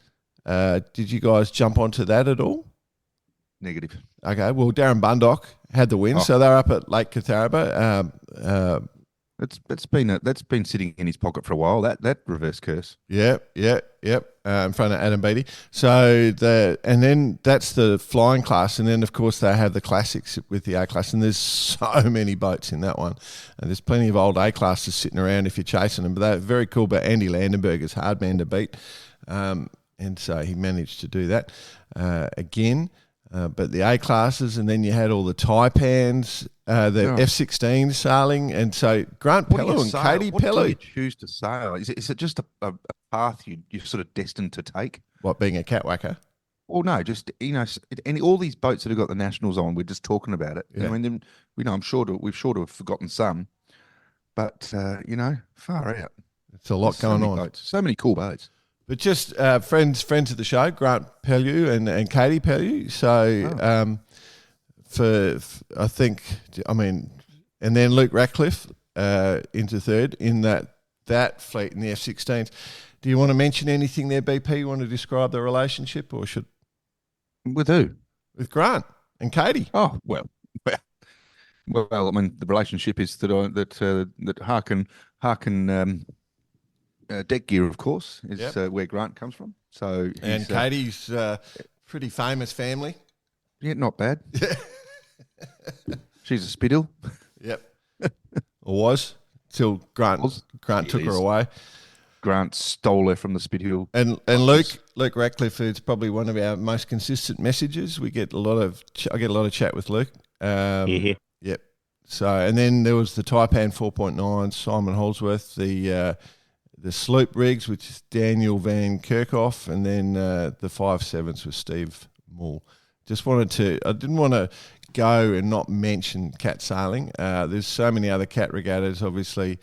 did you guys jump onto that at all? Negative. Okay, well, Darren Bundock had the win, so they're up at Lake Catharaba. That's been sitting in his pocket for a while. That reverse curse. Yep. In front of Adam Beatty. So and then that's the flying class, and then of course they have the classics with the A class, and there's so many boats in that one, and there's plenty of old A classes sitting around if you're chasing them. But they're very cool. But Andy Landenberger's hard man to beat, and so he managed to do that again. But the A classes, and then you had all the Taipans, the F-16 sailing, and so Grant Pellew and Katie Pellew. What do you choose to sail? Is it just a path you're sort of destined to take? What, being a catwhacker? Well, no, just all these boats that have got the nationals on, we're just talking about it. Yeah. I mean, I'm sure we've forgotten some, but far out. It's a lot going on. Boats, so many cool boats. But just friends of the show, Grant Pellew and Katie Pellew. So and then Luke Ratcliffe into third in that fleet in the F-16s. Do you want to mention anything there, BP? You want to describe the relationship, or should? With who? With Grant and Katie. Oh, well. I mean, the relationship is that Harkin deck gear, of course, is where Grant comes from. So and Katie's pretty famous family. Yeah, not bad. She's a Spithill. Yep. Or was till Grant took her away. Grant stole her from the Spithill. And Luke Ratcliffe is probably one of our most consistent messages. I get a lot of chat with Luke. Yep. So, and then there was the Taipan 4.9, Simon Holsworth, the sloop rigs, which is Daniel Van Kerkhoff, and then the 5.7s with Steve Moore. I didn't want to go and not mention cat sailing. There's so many other cat regattas. Obviously,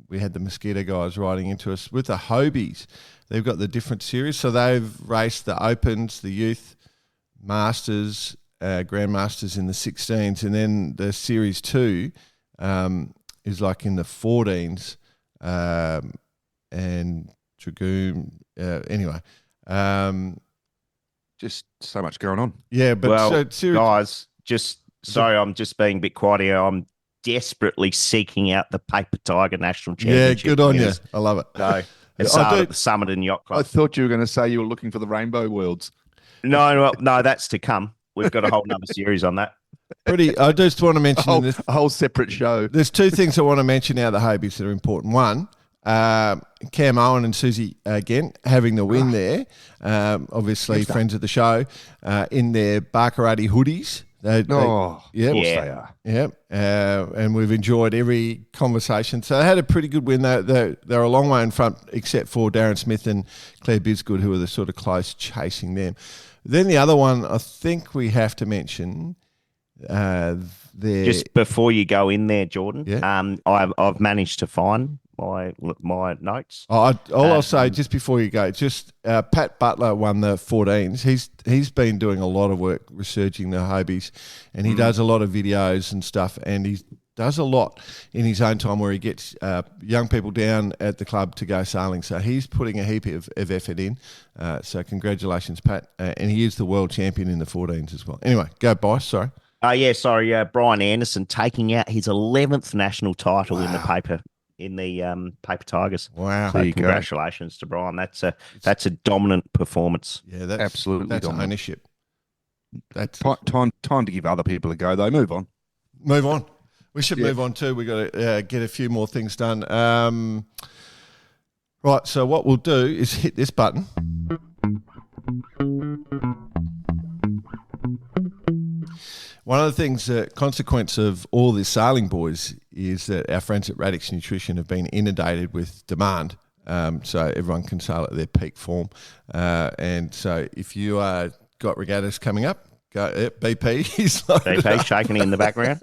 we had the Mosquito guys riding into us. With the Hobies, they've got the different series. So they've raced the Opens, the Youth, Masters, Grandmasters in the 16s, and then the Series 2 is like in the 14s. And Dragoon. Anyway, just so much going on. Yeah, but guys, sorry, I'm just being a bit quiet here. I'm desperately seeking out the Paper Tiger National Championship. Yeah, good on you. I love it. So it's at the Summit and Yacht Club. I thought you were going to say you were looking for the Rainbow Worlds. No, that's to come. We've got a whole nother series on that. I just want to mention a whole separate show. There's two things I want to mention out of the Hobies that are important. One, Cam Owen and Susie again having the win there. Obviously, friends of the show in their Barkarati hoodies. Of course they are. Yep. And we've enjoyed every conversation. So they had a pretty good win. They're a long way in front, except for Darren Smith and Claire Bisgood, who are the sort of close chasing them. Then the other one, I think we have to mention. Just before you go in there, Jordan, I've managed to find my notes. I'll say just before you go, Pat Butler won the 14s. He's been doing a lot of work researching the Hobies, and he does a lot of videos and stuff, and he does a lot in his own time where he gets young people down at the club to go sailing. So he's putting a heap of effort in. So congratulations, Pat. And he is the world champion in the 14s as well. Anyway, go Bice, sorry. Brian Anderson taking out his 11th national title in the paper Tigers. Wow. So congratulations to Brian. That's a dominant performance. Yeah, that's absolutely that's dominant. Ownership. That's time to give other people a go though. Move on. We should move on too. We've got to get a few more things done. Right, so what we'll do is hit this button. One of the things, consequence of all this sailing, boys, is that our friends at Radix Nutrition have been inundated with demand. So everyone can sail at their peak form. And so if you got regattas coming up, go BP. BP shaking in the background.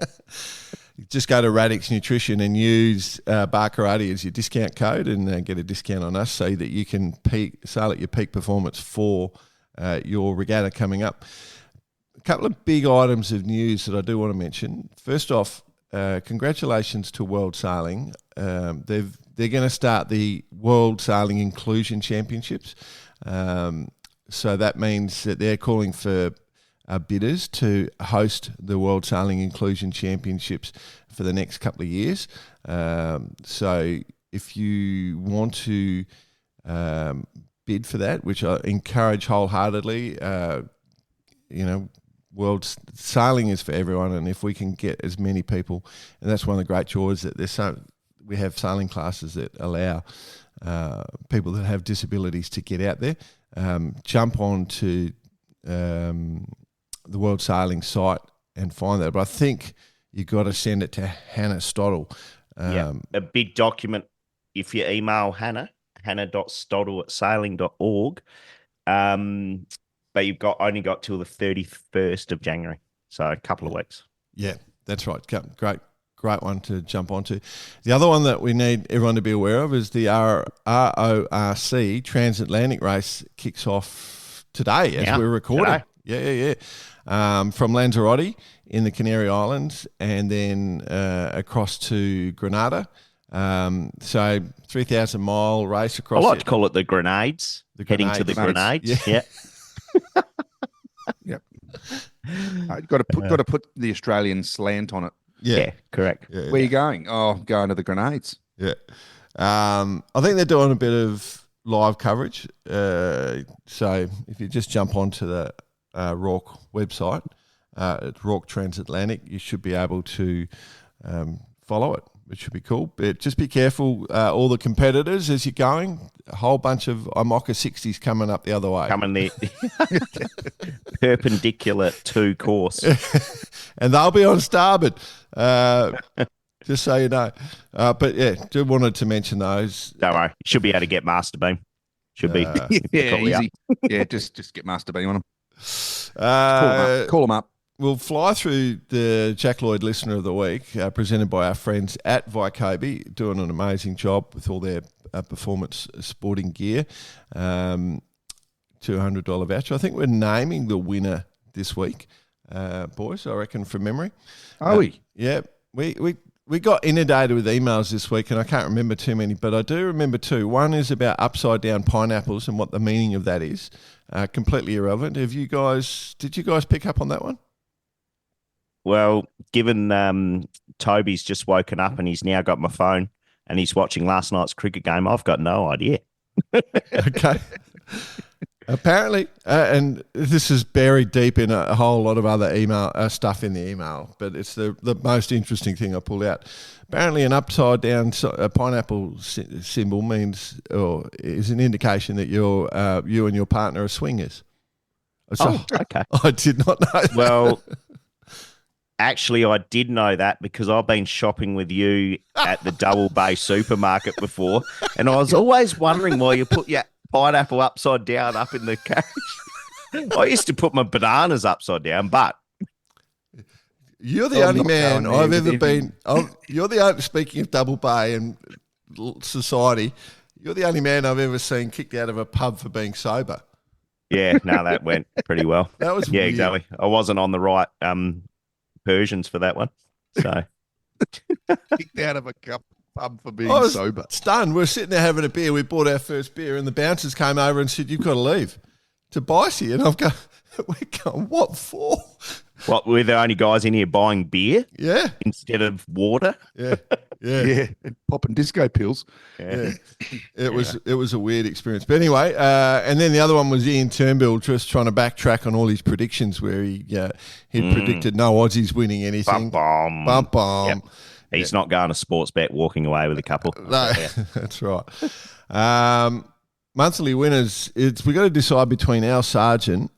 Just go to Radix Nutrition and use Bar Karate as your discount code and get a discount on us so that you can sail at your peak performance for your regatta coming up. A couple of big items of news that I do want to mention. First off, congratulations to World Sailing. They're going to start the World Sailing Inclusion Championships. So that means that they're calling for bidders to host the World Sailing Inclusion Championships for the next couple of years. So if you want to bid for that, which I encourage wholeheartedly, World Sailing is for everyone, and if we can get as many people, and that's one of the great joys that we have sailing classes that allow people that have disabilities to get out there. Jump on to the World Sailing site and find that. But I think you've got to send it to Hannah Stottle. A big document. If you email hannah.stottle@sailing.org, but you've only got till the 31st of January, so a couple of weeks. Yeah, that's right. Great one to jump onto. The other one that we need everyone to be aware of is the RORC Transatlantic Race kicks off today as we're recording. Today. Yeah. From Lanzarote in the Canary Islands and then across to Grenada. So 3,000-mile race across. I like to call it the Grenades. Heading to the Grenades. Yeah. Yep. Got to put the Australian slant on it. Yeah, correct. Yeah, Where are you going? Oh, going to the Grenades. Yeah. I think they're doing a bit of live coverage. So if you just jump onto the RORC website, it's RORC Transatlantic, you should be able to follow it, which should be cool. But just be careful, all the competitors as you're going. A whole bunch of IMOCA 60s coming up the other way. Coming the perpendicular to course. And they'll be on starboard, just so you know. But yeah, just wanted to mention those. Don't worry. You should be able to get Master Beam. Should be. Easy. Yeah, just get Master Beam on them. Call them up. We'll fly through the Jack Lloyd Listener of the Week, presented by our friends at Vycobi, doing an amazing job with all their performance sporting gear. $200 voucher. I think we're naming the winner this week, boys, I reckon, from memory. Are we? Yeah. We got inundated with emails this week, and I can't remember too many, but I do remember two. One is about upside-down pineapples and what the meaning of that is. Completely irrelevant. Did you guys pick up on that one? Well, given Toby's just woken up and he's now got my phone and he's watching last night's cricket game, I've got no idea. Okay. Apparently, and this is buried deep in a whole lot of other email stuff in the email, but it's the most interesting thing I pulled out. Apparently, an upside down pineapple symbol means, or is an indication that you and your partner are swingers. So, okay. I did not know that. Well, actually, I did know that because I've been shopping with you at the Double Bay supermarket before, and I was always wondering why you put your pineapple upside down up in the carriage. I used to put my bananas upside down, but you're the only man I've ever been. You're the only. Speaking of Double Bay and society, you're the only man I've ever seen kicked out of a pub for being sober. Yeah, no, that went pretty well. That was yeah, weird. Exactly. I wasn't on the right Persians for that one. So kicked out of a pub for being sober. Stunned. We're sitting there having a beer. We bought our first beer, and the bouncers came over and said, "You've got to leave to Bicey." And we're going, "What for?" What, we're the only guys in here buying beer? Yeah. Instead of water? Yeah. And popping disco pills. Yeah. It was a weird experience. But anyway, and then the other one was Ian Turnbull just trying to backtrack on all his predictions where he'd predicted no Aussies winning anything. Bum. Yep. He's not going to sports bet, walking away with a couple. No, that's right. Monthly winners, we got to decide between Al Sargent.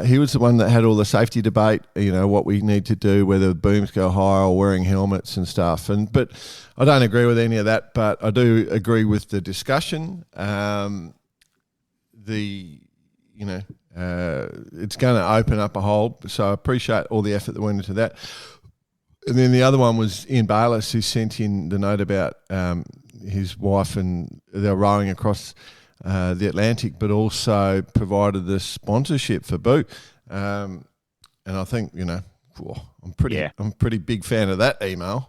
He was the one that had all the safety debate, what we need to do, whether booms go higher or wearing helmets and stuff. But I don't agree with any of that, but I do agree with the discussion. It's going to open up a hole, so I appreciate all the effort that went into that. And then the other one was Ian Bayliss, who sent in the note about his wife and they're rowing across the Atlantic, but also provided the sponsorship for Boo. And I think, I'm pretty big fan of that email.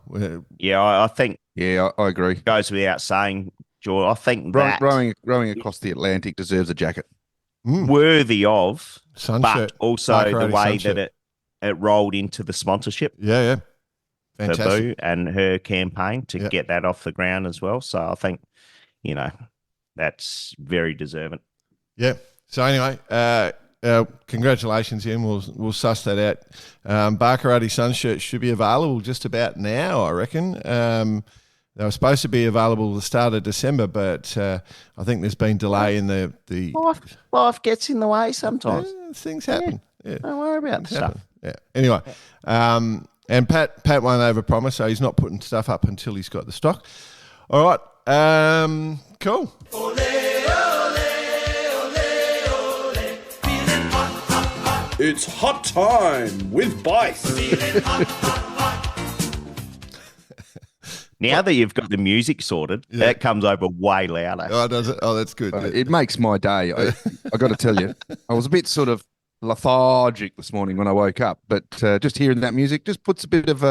Yeah, I think. Yeah, I agree. Goes without saying, George. I think that rowing across the Atlantic deserves a jacket. Worthy of, Sunship, but also the way Sunship. that it rolled into the sponsorship. Yeah. Fantastic. For Boo and her campaign to get that off the ground as well. So I think, that's very deserving. Yeah. So anyway, congratulations, Ian. We'll suss that out. Barkarati Sun shirts should be available just about now, I reckon. They were supposed to be available at the start of December, but I think there's been delay in the life gets in the way sometimes. Things happen. Yeah. Don't worry about the stuff. Yeah. Anyway, and Pat won't overpromise, so he's not putting stuff up until he's got the stock. All right. Cool. Ole, ole, ole, ole. Feeling hot, hot, hot. It's hot time with Bice. Feeling hot, hot, hot. Now that you've got the music sorted, that comes over way louder. Oh, does it? Oh, that's good. It makes my day. I got to tell you, I was a bit sort of lethargic this morning when I woke up, but just hearing that music just puts a bit of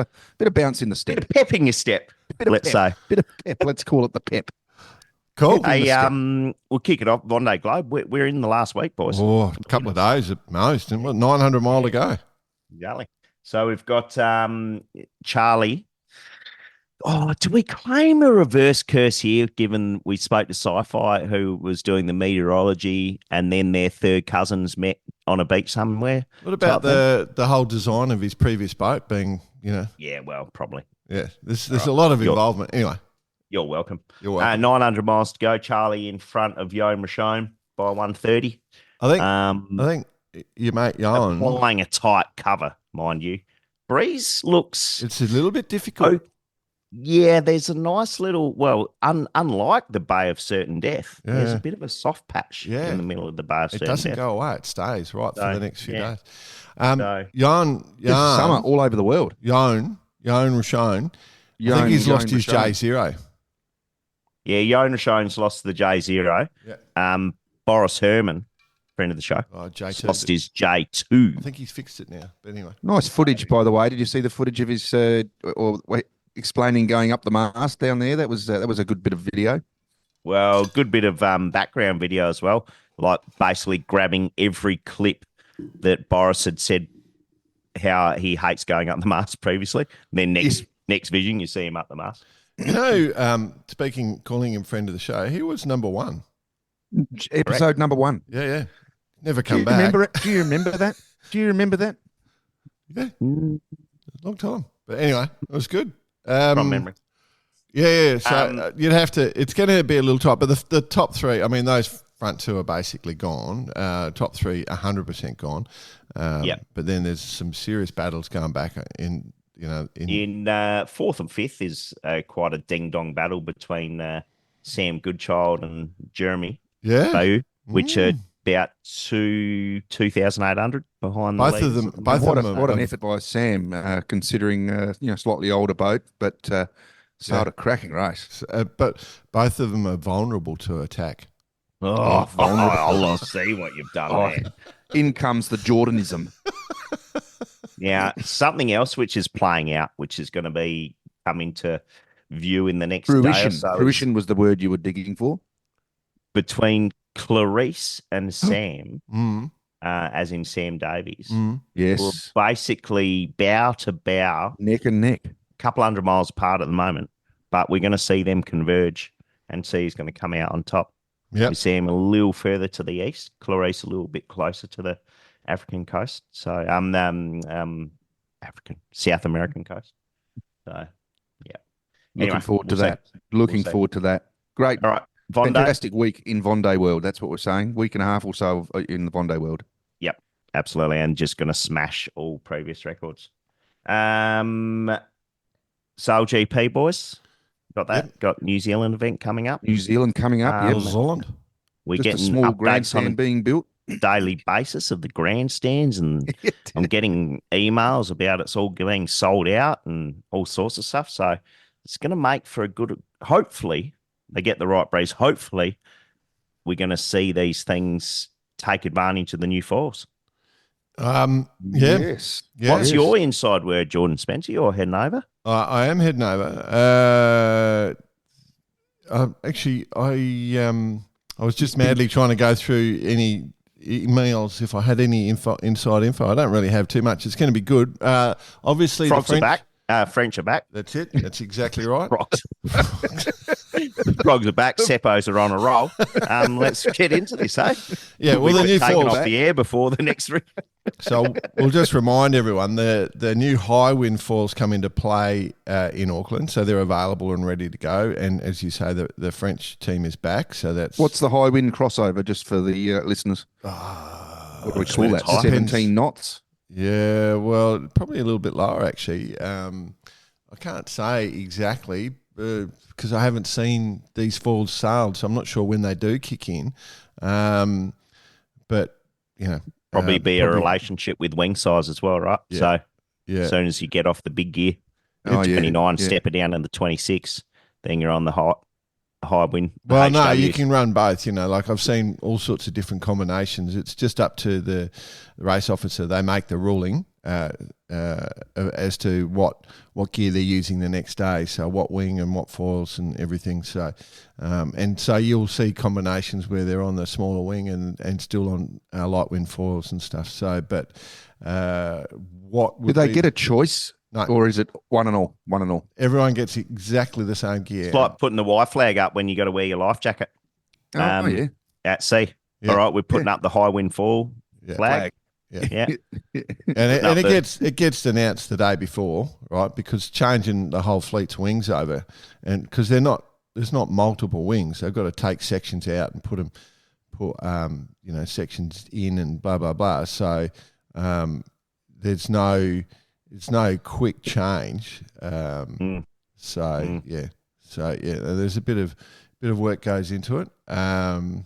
bounce in the step. Pep in your step, let's say. Bit of pep. Let's call it the pep. Cool. Hey, we'll kick it off. Bondi Globe. We're in the last week, boys. Oh, a couple of days at most, and 900 mile to go. Exactly. So we've got Charlie. Oh, do we claim a reverse curse here, given we spoke to Sci-Fi, who was doing the meteorology, and then their third cousins met on a beach somewhere? What about the whole design of his previous boat being, Yeah, well, probably. Yeah, there's a lot of involvement. Anyway. You're welcome. You're welcome. 900 miles to go. Charlie in front of Yoan Rashone by 130. I think your mate Yoan applying a tight cover, mind you. Breeze looks. It's a little bit difficult. Yeah, there's a nice little. Unlike the Bay of Certain Death, there's a bit of a soft patch in the middle of the Bay of Certain Death. It doesn't go away. It stays for the next few days. Yoan, summer all over the world. Yoan Rashone. I think he's lost his J0. Yeah, Yoan Rashone's lost the J0. Yeah. Boris Herman, friend of the show, J2, lost his J2. I think he's fixed it now. But anyway, nice footage, by the way. Did you see the footage of his explaining going up the mast down there? That was a good bit of video. Well, good bit of background video as well, like basically grabbing every clip that Boris had said how he hates going up the mast previously. And then next vision, you see him up the mast. Calling him friend of the show, he was number one. Episode number one. Yeah. Never come back. Do you remember that? Yeah. Long time. But anyway, it was good. From memory. Yeah. So you'd have to, it's going to be a little tight, but the top three, I mean, those front two are basically gone. Top three, 100% gone. But then there's some serious battles going back in fourth and fifth is quite a ding-dong battle between Sam Goodchild and Jeremy Bow, which are about 2,800 behind the lead. What an effort by Sam, considering slightly older boat, but So Yeah. a cracking race. But both of them are vulnerable to attack. Oh, vulnerable. I'll see what you've done there. In comes the Jordanism. Now, something else which is playing out, which is going to be coming to view in the next day or Fruition. so, Fruition was the word you were digging for. between Clarice and Sam, Mm. as in Sam Davies, Mm. Yes. were basically bow to bow, Neck and neck. a couple hundred miles apart at the moment, but we're going to see them converge and see who's going to come out on top. Yep. With Sam a little further to the east, Clarice a little bit closer to the African coast. So, South American coast. So, yeah. Looking forward to we'll that. see. Looking We'll see. forward to that. Great. All right. Vonday. Fantastic week in Vonday world. That's what we're saying. Week and a half or so in the Vonday world. Yep, absolutely. And just going to smash all previous records. Soul GP, boys. Got that? Yep. Got New Zealand event coming up. New Zealand coming up. New Yep. Zealand. We're Just a getting small updates on grandstand being built. a daily basis of the grandstands, and I'm getting emails about it's all being sold out and all sorts of stuff. So it's going to make for a good, hopefully they get the right breeze. Hopefully we're going to see these things take advantage of the new falls. Yeah. Yes. Yeah. What's your inside word, Jordan Spencer? You're heading over? I am heading over. Actually, I was just madly trying to go through any emails if I had any inside info. I don't really have too much. It's going to be good. Obviously, Frogs the are French, back. French are back. That's it. That's exactly right. Frogs. Frogs are back. Seppos are on a roll. Let's get into this, eh? Yeah, well, the We've new taken falls. off the air before the next. So we'll just remind everyone the new high wind falls come into play in Auckland, so they're available and ready to go. And as you say, the French team is back. So that's What's the high wind crossover, just for the listeners? What do we call that? high. 17 knots? Yeah, well, probably a little bit lower actually. I can't say exactly because I haven't seen these falls sailed, so I'm not sure when they do kick in. But you know, Probably be a relationship with wing size as well, right? Yeah. So Yeah, as soon as you get off the big gear, Oh, yeah, 29, yeah. step it down to the 26, then you're on the high wind. the well, no, HWs. you can run both. You know, like I've seen all sorts of different combinations. It's just up to the race officer. They make the ruling as to what gear they're using the next day. So what wing and what foils and everything. So and so you'll see combinations where they're on the smaller wing and still on light wind foils and stuff. So, but what Do would they be- get a choice? No. Or is it one and all? One and all. Everyone gets exactly the same gear. It's like putting the Y flag up when you got to wear your life jacket Oh, yeah. at sea. Yeah. All right, we're putting up the high wind fall Yeah. flag. Yeah. Yeah. And Not it gets announced the day before, right? Because changing the whole fleet's wings over, and because there's not multiple wings, they've got to take sections out and put sections in and blah blah blah. So there's no quick change. So there's a bit of work goes into it. I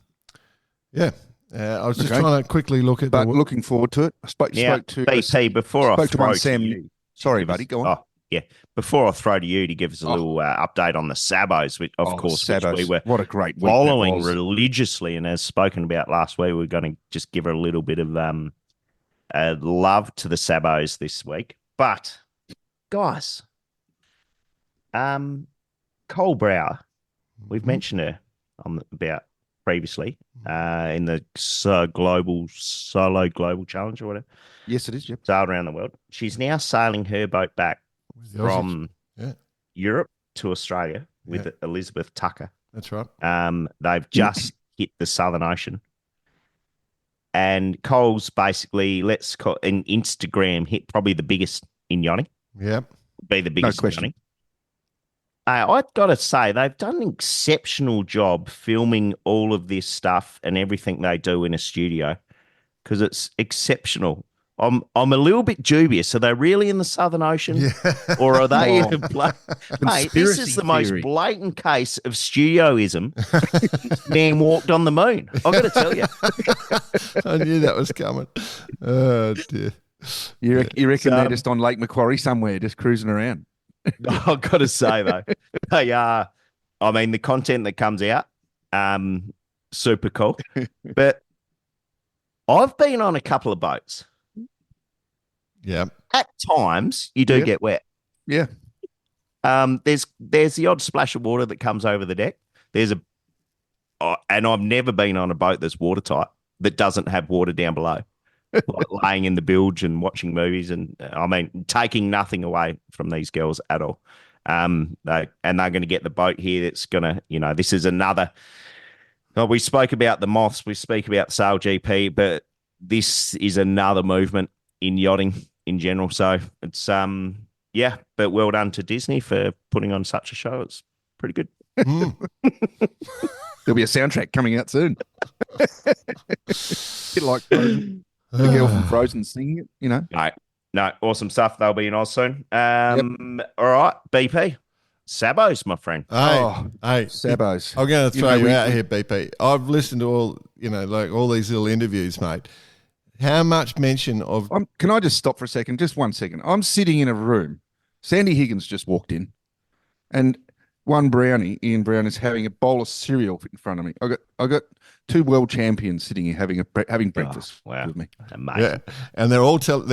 was just Okay. trying to quickly look at But looking forward to it. I spoke to BP, before I spoke to throw one to Sam. you, Sorry, give us- buddy. Go on. Oh, yeah. Before I throw to you to give us a little update on the Sabos, which, of course, which Sabos. we were What a great week that following was. religiously, and as spoken about last week, we're going to just give her a little bit of love to the Sabos this week. But guys, Cole Brower, we've mentioned her about previously in the solo global challenge or whatever, Yes, it is. Yep. sailed around the world. She's now sailing her boat back the Aussies. from Yeah. Europe to Australia with Elizabeth Tucker. That's right. They've just hit the Southern Ocean. And Cole's basically, let's call an Instagram hit, probably the biggest in yachting. Yep. Be the biggest in question. yachting. I've got to say, they've done an exceptional job filming all of this stuff and everything they do in a studio because it's exceptional. I'm a little bit dubious. Are they really in the Southern Ocean? Yeah. Or are they Oh. in a Mate, this Conspiracy is the most theory. blatant case of studioism. Man walked on the moon. I've got to tell you. I knew that was coming. Oh dear. You reckon they're So- just on Lake Macquarie somewhere, just cruising around? I've got to say though, they are. I mean, the content that comes out, super cool. But I've been on a couple of boats. Yeah. At times, you do get wet. Yeah. There's the odd splash of water that comes over the deck. And I've never been on a boat that's watertight that doesn't have water down below, like laying in the bilge and watching movies. And I mean, taking nothing away from these girls at all. They're going to get the boat here. That's going to, this is another. We spoke about the Moths. We speak about the Sail GP, but this is another movement in yachting in general. So it's but well done to Disney for putting on such a show. It's pretty good. There'll be a soundtrack coming out soon. Bit like Frozen. The girl from Frozen singing it, No, awesome stuff. They'll be in Oz soon. All right, BP. Sabos, my friend. Hey, Sabos. I'm going to throw you out here, BP. I've listened to all these little interviews, mate. How much mention of... Can I just stop for a second? Just 1 second. I'm sitting in a room. Sandy Higgins just walked in, and Ian Brown, is having a bowl of cereal in front of me. I got two world champions sitting here having breakfast with me. Amazing. Yeah. And they're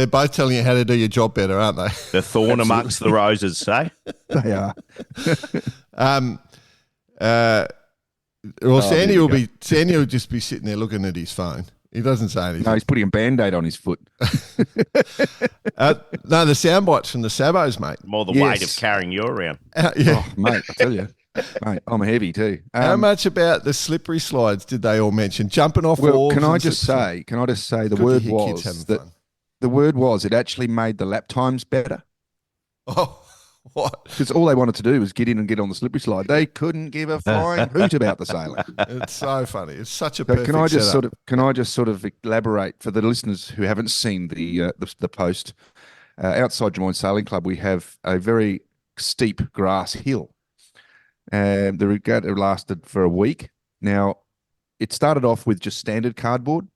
both telling you how to do your job better, aren't they? The thorn amongst the roses, say? They are. Sandy will just be sitting there looking at his phone. He doesn't say anything. No, he's putting a Band-Aid on his foot. No, the sound bites from the Sabos, mate. More the weight of carrying you around. Oh, mate, I tell you. Mate, I'm heavy too. How much about the slippery slides did they all mention? Jumping off walls? Can I just say the word was it actually made the lap times better. Oh, what? Because all they wanted to do was get in and get on the slippery slide. They couldn't give a flying hoot about the sailing. It's so funny. It's such a perfect Can I setup. just sort of elaborate for the listeners who haven't seen the post? Outside Des Moines Sailing Club, we have a very steep grass hill. The regatta lasted for a week. Now, it started off with just standard cardboard,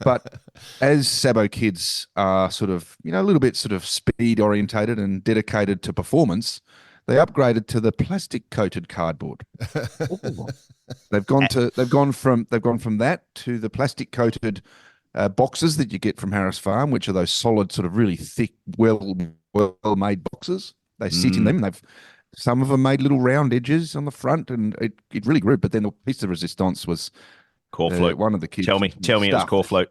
but as Sabo kids are sort of, a little bit sort of speed orientated and dedicated to performance, they upgraded to the plastic coated cardboard. They've gone from that to the plastic coated boxes that you get from Harris Farm, which are those solid, sort of really thick, well made boxes. They sit in them. Some of them made little round edges on the front, and it really grew. But then the piece of resistance was Corflute. One of the kids. Tell me it was Corflute.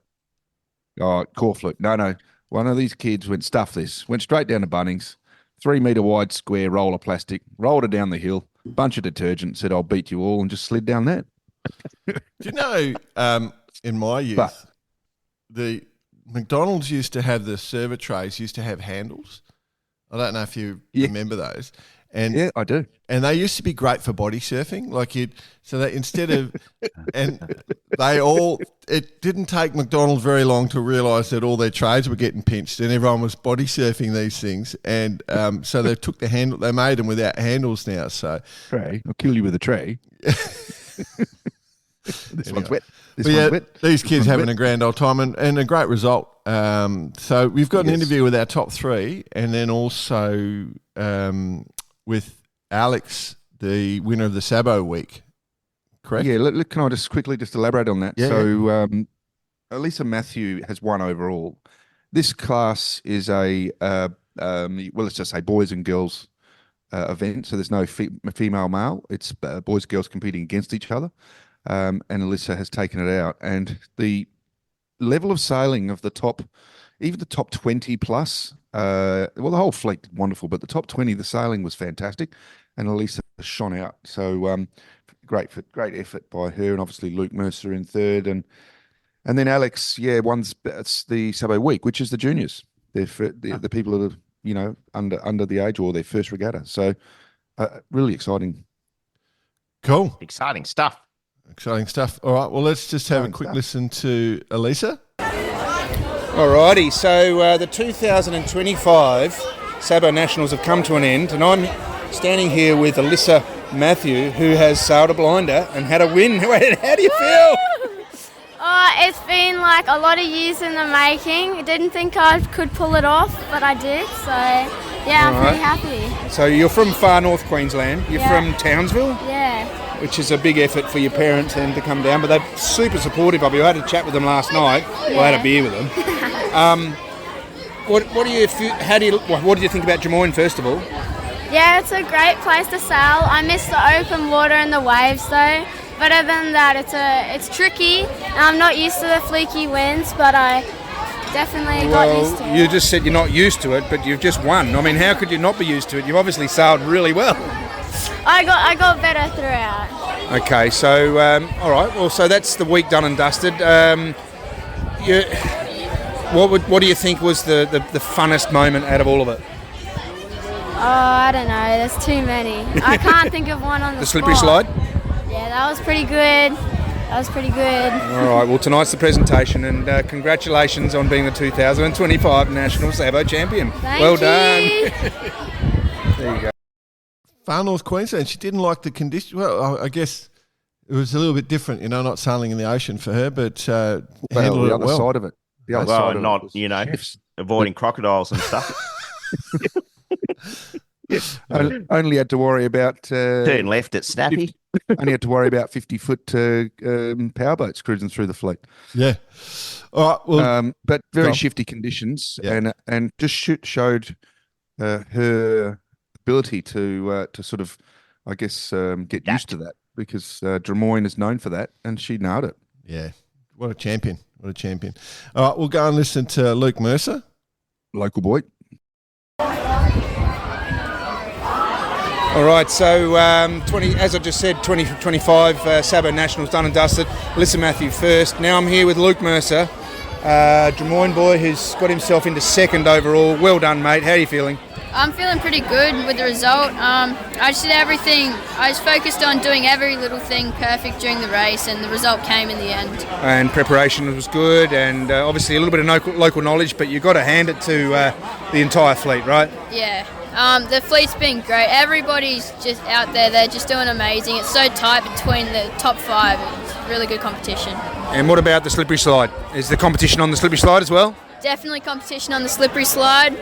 Oh, Corflute. No. One of these kids went, stuff this. Went straight down to Bunnings, 3 metre wide square roll of plastic, rolled it down the hill, bunch of detergent, said, I'll beat you all, and just slid down that. Do you know, in my youth, the McDonald's used to have the server trays, used to have handles. I don't know if you remember those. And yeah, I do. And they used to be great for body surfing. It didn't take McDonald's very long to realise that all their trays were getting pinched and everyone was body surfing these things. And so they took the handle, they made them without handles now. So tray, I'll kill you with a tray. One's wet. These kids having a grand old time and a great result. So we've got an interview with our top three, and then also with Alex, the winner of the Sabo week. Correct? Yeah. Can I just quickly elaborate on that? Yeah. So Elisa Matthew has won overall. This class is let's just say boys and girls event. So there's no female male. It's boys and girls competing against each other. And Alyssa has taken it out. And the level of sailing of the top 20 plus, the whole fleet did wonderful, but the top 20, the sailing was fantastic. And Alyssa shone out. So great effort by her, and obviously Luke Mercer in third. And then Alex, won the Sabo week, which is the juniors. They're the people that are, under the age, or their first regatta. So really exciting. Cool. Exciting stuff. All right, well, let's just have a quick listen to Elisa. Alrighty, so the 2025 Sabo Nationals have come to an end, and I'm standing here with Alyssa Matthew, who has sailed a blinder and had a win. How do you feel? It's been a lot of years in the making. I didn't think I could pull it off, but I did, so Yeah, I'm All pretty right. happy. So you're from far north Queensland. You're Yeah. from Townsville, Yeah. which is a big effort for your parents then to come down, but they're super supportive of you. I had a chat with them last night. Well, I had a beer with them. What do you what do you think about Drummoyne first of all? Yeah, it's a great place to sail. I miss the open water and the waves though. But other than that, it's tricky, and I'm not used to the fleeky winds, but I definitely got used to it. You just said you're not used to it, but you've just won. I mean, how could you not be used to it? You've obviously sailed really well. I got better throughout. Okay, so all right. Well, so that's the week done and dusted. What do you think was the funnest moment out of all of it? Oh, I don't know. There's too many. I can't think of one on the The slippery spot. slide. Yeah, that was pretty good. All right. Well, tonight's the presentation, and congratulations on being the 2025 National Sabo Champion. Thank well you. done. There you go. Far North Queensland. She didn't like the condition. Well, I guess it was a little bit different, not sailing in the ocean for her, but handled the it other well. side of it. The other Well, side of not, it was chefs. avoiding crocodiles and stuff. Only had to worry about Turn left at Snappy. only had to worry about 50-foot powerboats cruising through the fleet. Yeah. All right. Well, But go very on. shifty conditions, Yeah. and just showed her ability to sort of, I guess, get used to that, because Drummoyne is known for that, and she nailed it. yeah. What a champion. What a champion. All right. We'll go and listen to Luke Mercer. Local boy. All right, so as I just said, 2025 Sabo Nationals done and dusted. Alyssa Matthew first. Now I'm here with Luke Mercer, Drummoyne boy who's got himself into second overall. Well done, mate. How are you feeling? I'm feeling pretty good with the result. I just did everything. I was focused on doing every little thing perfect during the race, and the result came in the end. And preparation was good, and obviously a little bit of local knowledge, but you've got to hand it to the entire fleet, right? Yeah. The fleet's been great. Everybody's just out there. They're just doing amazing. It's so tight between the top five. It's really good competition. And what about the slippery slide? Is the competition on the slippery slide as well? Definitely competition on the slippery slide.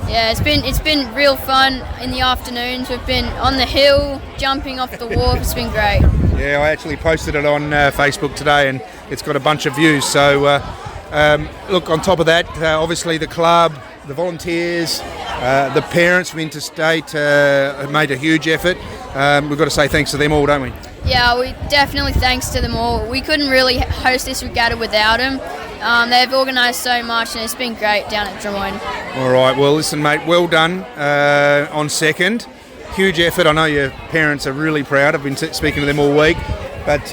Yeah, it's been real fun in the afternoons. We've been on the hill, jumping off the wharf. It's been great. Yeah, I actually posted it on Facebook today, and it's got a bunch of views. So, look, on top of that, obviously the club, the volunteers, the parents from Interstate have made a huge effort. We've got to say thanks to them all, don't we? Yeah, we definitely thanks to them all. We couldn't really host this regatta without them. They've organised so much, and it's been great down at Drummoyne. All right, well, listen, mate, well done on second. Huge effort. I know your parents are really proud. I've been speaking to them all week. But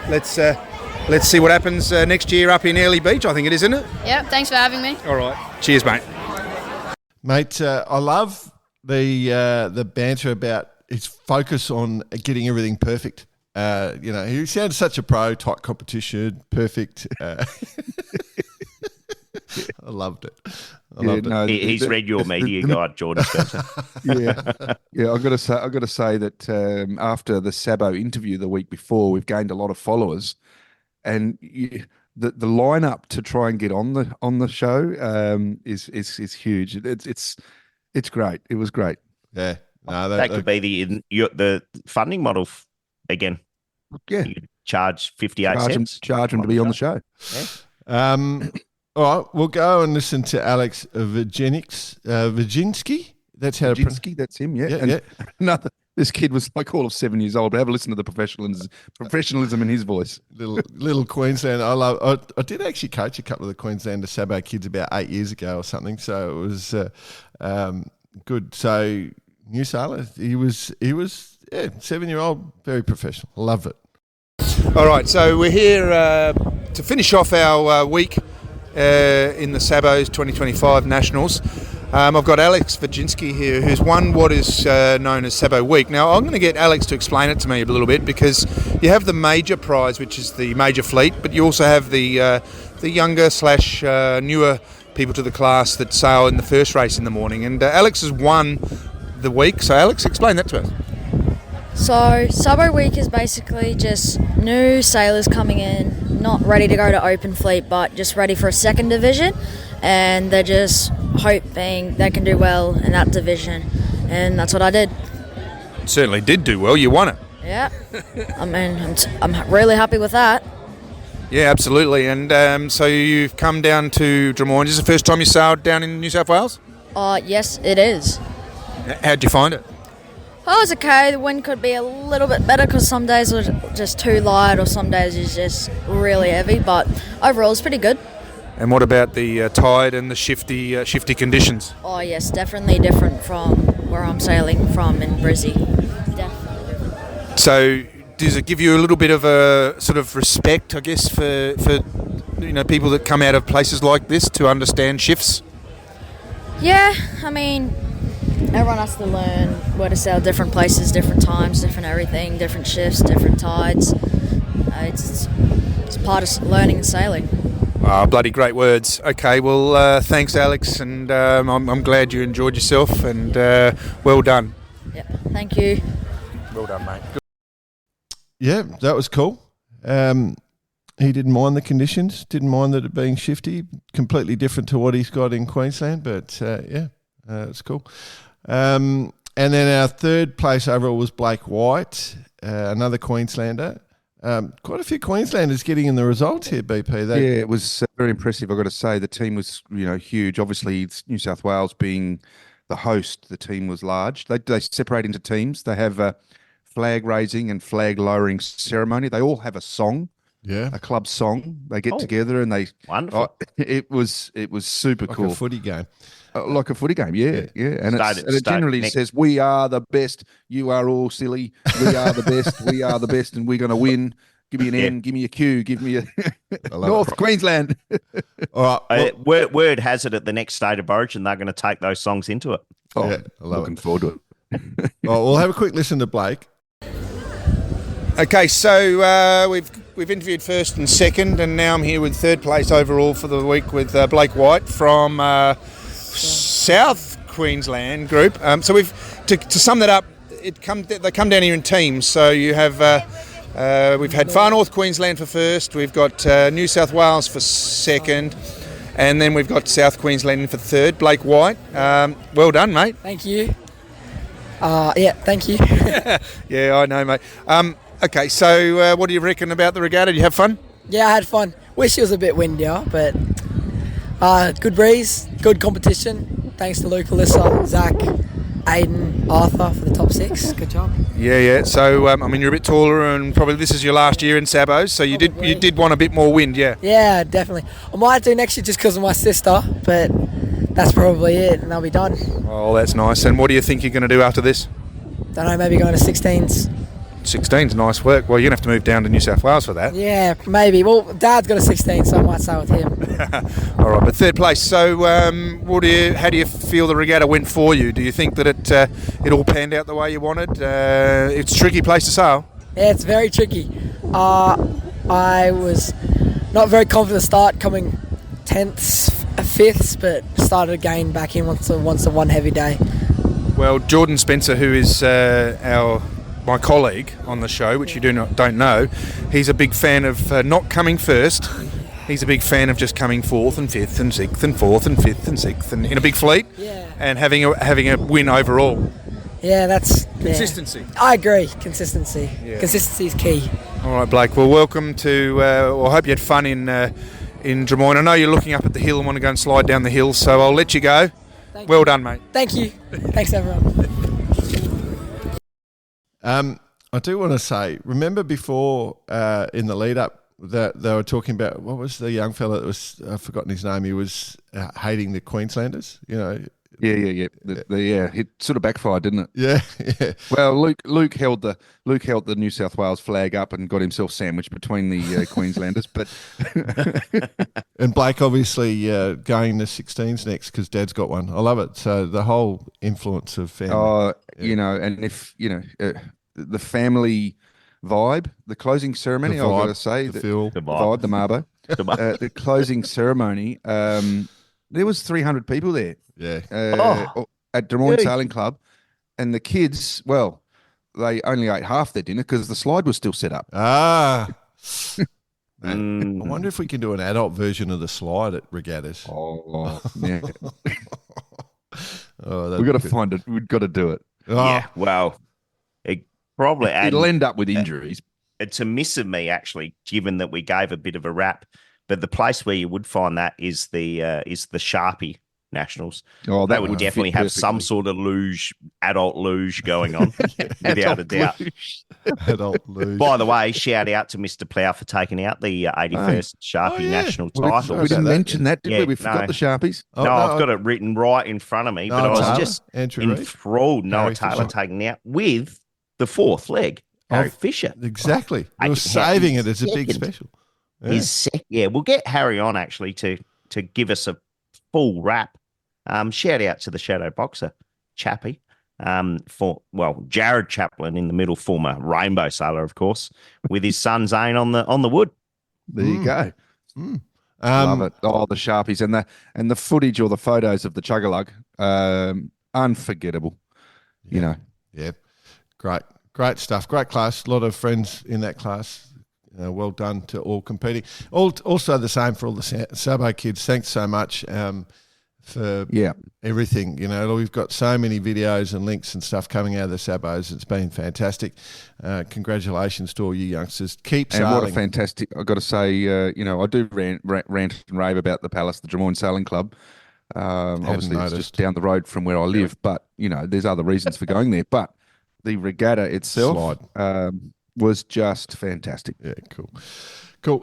let's see what happens next year up in Airlie Beach, I think it is, isn't it? Yep, thanks for having me. All right. Cheers, mate. Mate, I love the banter about his focus on getting everything perfect. He sounds such a pro, tight competition, perfect. I loved it. I loved it. He's read your media guide, Jordan Spencer. Yeah. I've got to say that after the Sabo interview the week before, we've gained a lot of followers, and the lineup to try and get on the show is huge. It's great. It was great. Yeah. No, that could be the funding model again. Yeah. You charge 58 cents. Charge them to be on the show. Yeah. All right, we'll go and listen to Alex Virginsky. That's how to Virginsky, that's him, yeah. This kid was like all of 7 years old, but have a listen to the professionalism in his voice. Little Queensland. I did actually coach a couple of the Queenslander Sabo kids about 8 years ago or something, so it was good. So New Sailor, he was 7-year-old, very professional. Love it. All right, so we're here to finish off our week in the Sabos 2025 Nationals. I've got Alex Virginsky here, who's won what is known as Sabo Week. Now, I'm going to get Alex to explain it to me a little bit, because you have the major prize, which is the major fleet, but you also have the younger / newer people to the class that sail in the first race in the morning. And Alex has won the week. So, Alex, explain that to us. So, Sabo Week is basically just new sailors coming in, not ready to go to open fleet, but just ready for a second division, and they're just hoping they can do well in that division, and that's what I did. Certainly did do well. You won it. Yeah, I mean, I'm really happy with that. Yeah, absolutely. And so you've come down to Drummoyne. Is this the first time you sailed down in New South Wales? Yes, it is. How'd you find it? Oh, it was okay. The wind could be a little bit better because some days are just too light or some days it's just really heavy, but overall it's pretty good. And what about the tide and the shifty conditions? Oh, yes, definitely different from where I'm sailing from in Brizzy. Definitely different. So does it give you a little bit of a sort of respect, I guess, for people that come out of places like this to understand shifts? Yeah, I mean, everyone has to learn where to sail different places, different times, different everything, different shifts, different tides. It's part of learning and sailing. Oh, bloody great words. Okay, well, thanks, Alex, and I'm glad you enjoyed yourself, and well done. Yeah, thank you. Well done, mate. Yeah, that was cool. He didn't mind the conditions, didn't mind that it being shifty, completely different to what he's got in Queensland, but it's cool. And then our third place overall was Blake White, another Queenslander. Quite a few Queenslanders getting in the results here, BP. It was very impressive. I've got to say the team was, huge. Obviously, it's New South Wales being the host, the team was large. They separate into teams. They have a flag raising and flag lowering ceremony. They all have a song, a club song. They get together and they wonderful. It was super like cool. A footy game. Like a footy game, yeah. And it generally says, "We are the best. You are all silly. We are the best. We are the best, and we're going to win." Give me an N. Give me a Q. Give me a North Queensland. All right. Word has it at the next State of Origin they're going to take those songs into it. Oh, yeah, I love looking forward to it. Well, we'll have a quick listen to Blake. Okay, so we've interviewed first and second, and now I'm here with third place overall for the week with Blake White from South Queensland group. So we've to sum that up, they come down here in teams. So you have we've had Far North Queensland for first, we've got New South Wales for second, and then we've got South Queensland for third. Blake White, well done, mate. Thank you. Thank you. Yeah, I know, mate. Okay, so what do you reckon about the regatta? Did you have fun? Yeah, I had fun. Wish it was a bit windier, but good breeze, good competition. Thanks to Luke, Alyssa, Zach, Aiden, Arthur for the top six. Good job. Yeah. So you're a bit taller, and probably this is your last year in Sabos, so you did want a bit more wind, yeah. Yeah, definitely. I might do next year just because of my sister, but that's probably it, and I'll be done. Oh, that's nice. And what do you think you're going to do after this? Don't know, maybe going to 16s. 16's nice work. Well, you're going to have to move down to New South Wales for that. Yeah, maybe. Well, Dad's got a 16, so I might stay with him. All right, but third place. So, how do you feel the regatta went for you? Do you think that it all panned out the way you wanted? It's a tricky place to sail. Yeah, it's very tricky. I was not very confident to start, coming 10th, 5th, but started again back in once the one heavy day. Well, Jordan Spencer, who is my colleague on the show, which you don't know, he's a big fan of not coming first. He's a big fan of just coming 4th and 5th and 6th and 4th and 5th and 6th and in a big fleet, and having a win overall. Yeah, that's consistency. Yeah. I agree. Consistency. Yeah. Consistency is key. All right, Blake. Well, welcome to. I hope you had fun in Drummoyne. I know you're looking up at the hill and want to go and slide down the hill, so I'll let you go. Well done, mate. Thank you. Thanks, everyone. I do want to say, remember before in the lead up that they were talking about, what was the young fella that was, I've forgotten his name, he was hating the Queenslanders, Yeah. It sort of backfired, didn't it? Yeah. Well, Luke held the New South Wales flag up and got himself sandwiched between the Queenslanders, but and Blake obviously going to 16s next because Dad's got one. I love it. So the whole influence of family. And if the family vibe, the closing ceremony, I've got to say, the vibe, the Marbo, the closing ceremony. There was 300 people there. Yeah. At Drummoyne Sailing Club, and the kids, well, they only ate half their dinner because the slide was still set up. I wonder if we can do an adult version of the slide at Regattas. Oh, yeah. We've got to find it. We've got to do it. Yeah, well, it probably it'll end up with injuries. It's a miss of me, actually, given that we gave a bit of a rap. But the place where you would find that is the Sharpie Nationals. Oh, that would definitely have some sort of adult luge going on, without a doubt. Adult luge. By the way, shout out to Mr. Plough for taking out the 81st Sharpie National title. We didn't mention that, did we? We forgot the Sharpies. No, I've got it written right in front of me, but I was just enthralled. Noah Taylor taking out with the fourth leg, Harry Fisher. Exactly. We were saving it as a big special. We'll get Harry on, actually, to give us a full wrap. Shout out to the Shadow Boxer, Chappie, Jared Chaplin in the middle, former Rainbow Sailor, of course, with his son Zane on the wood. There you go. Love it. Oh, the Sharpies and the footage or the photos of the Chuggalug, unforgettable. Yeah. Great stuff. Great class. A lot of friends in that class. Well done to all competing. Also the same for all the Sabo kids. Thanks so much. For everything. We've got so many videos and links and stuff coming out of the Sabos. It's been fantastic. Congratulations to all you youngsters. Keep sailing. And what a fantastic, I've got to say, I do rant and rave about the Palace, the Drummoyne Sailing Club. Obviously, it's just down the road from where I live, but, there's other reasons for going there. But the regatta itself was just fantastic. Yeah, cool.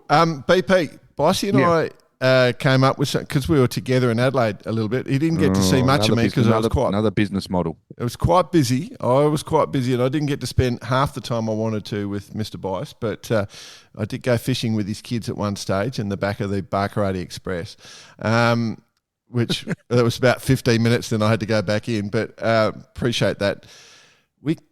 BP, Bossy and I came up with because we were together in Adelaide a little bit. He didn't get to see much of me because I was another business model. It was quite busy. I was quite busy, and I didn't get to spend half the time I wanted to with Mr. Bice. But I did go fishing with his kids at one stage in the back of the Barkarati Express, which that was about 15 minutes. Then I had to go back in. But appreciate that.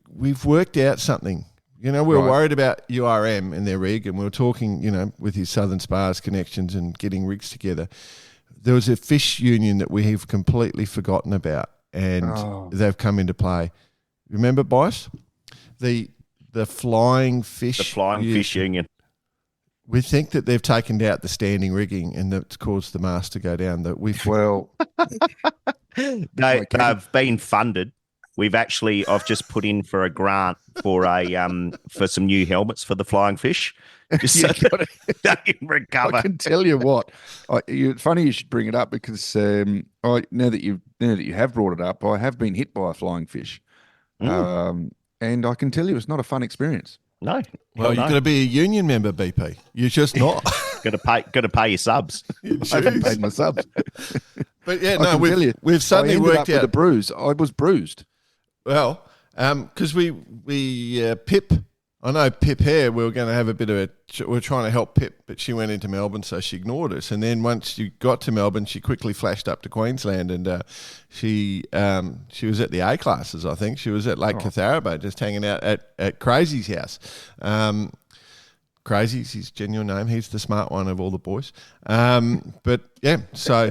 We've worked out something. We were worried about URM and their rig, and we were talking, with his Southern Spars connections and getting rigs together. There was a fish union that we have completely forgotten about, and they've come into play. Remember, Bice? The Flying Fish. The Flying Fish Union. We think that they've taken out the standing rigging, and that's caused the mast to go down. They've been funded. I've just put in for a grant for for some new helmets for the Flying Fish, just so they can recover. I can tell you what, it's funny you should bring it up because now that you have brought it up, I have been hit by a flying fish, and I can tell you it's not a fun experience. No, you're going to be a union member, BP. You're just not. Got to pay your subs. I haven't paid my subs. But we've suddenly worked out with a bruise. I was bruised. Well, because we Pip, I know Pip here, we were going to have a bit of we were trying to help Pip, but she went into Melbourne, so she ignored us. And then once she got to Melbourne, she quickly flashed up to Queensland, and she was at the A classes, I think. She was at Lake Catharaba, just hanging out at Crazy's house. Crazy's his genuine name. He's the smart one of all the boys. But yeah, so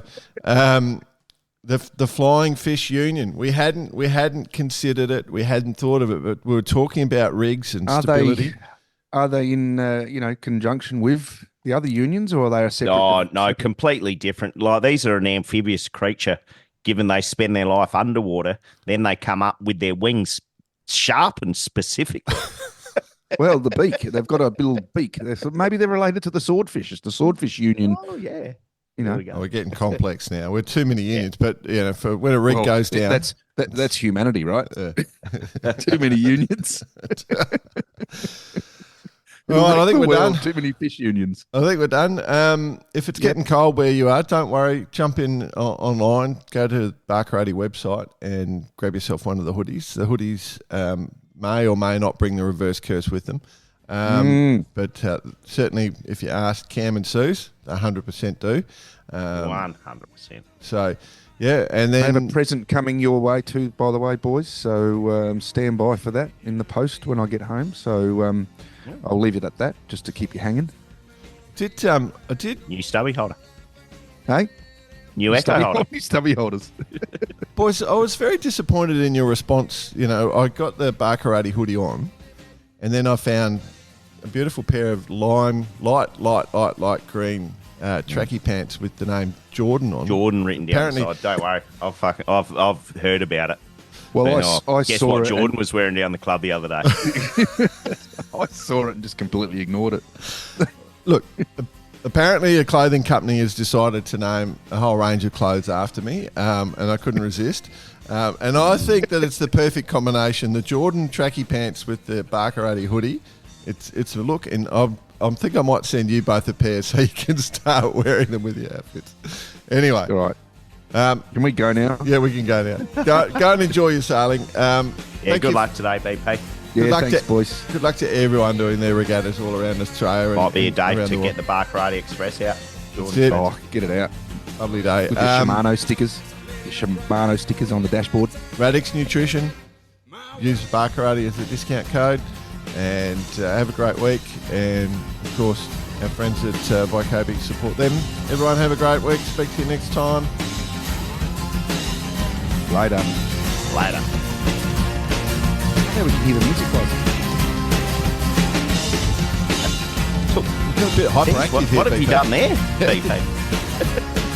the Flying Fish Union. We hadn't considered it. We hadn't thought of it, but we were talking about rigs and stability. Are they in conjunction with the other unions, or are they a separate? Oh no, completely different. Like these are an amphibious creature. Given they spend their life underwater, then they come up with their wings sharpened specifically. Well, the beak. They've got a little beak. Maybe they're related to the swordfish. It's the swordfish union. Oh yeah. We're getting complex now. We're too many unions, but for when a rig goes down, that's humanity, right? Too many unions. All right, I think we're done. Too many fish unions. I think we're done. If it's getting cold where you are, don't worry. Jump in online, go to the Barkarati website and grab yourself one of the hoodies. The hoodies may or may not bring the reverse curse with them. But certainly if you ask Cam and Suze, 100% do. 100%. So, yeah, and then... I have a present coming your way too, by the way, boys. So stand by for that in the post when I get home. So I'll leave it at that just to keep you hanging. I did... New stubby holder. Hey? New echo holder. Stubby holders. Boys, I was very disappointed in your response. I got the Barkarati hoodie on, and then I found a beautiful pair of light green tracky pants with the name Jordan on. Jordan written down the side. Don't worry, I've heard about it. Well, I guess saw what it Jordan was wearing down the club the other day. I saw it and just completely ignored it. Look, apparently a clothing company has decided to name a whole range of clothes after me, and I couldn't resist. And I think that it's the perfect combination. The Jordan tracky pants with the Barkarati hoodie. It's a look, and I think I might send you both a pair so you can start wearing them with your outfits. Anyway. All right. Can we go now? Yeah, we can go now. Go and enjoy your sailing. Good luck today, BP. Yeah, thanks, boys. Good luck to everyone doing their regattas all around Australia. Might be a day to get the Barkarati Express out. Oh, get it out. Lovely day. With the Shimano stickers. The Shimano stickers on the dashboard. Radix Nutrition. Use Barkarati as a discount code. And have a great week. And, of course, our friends at Vycobi, support them. Everyone have a great week. Speak to you next time. Later. Yeah, we can hear the music, guys. A bit hyperactive here, what have you done there, BP?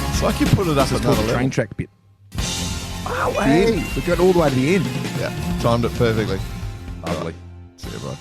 It's like you put it up another level. Train track bit. Oh, hey. We got all the way to the end. Yeah, timed it perfectly. Lovely. See you, bye.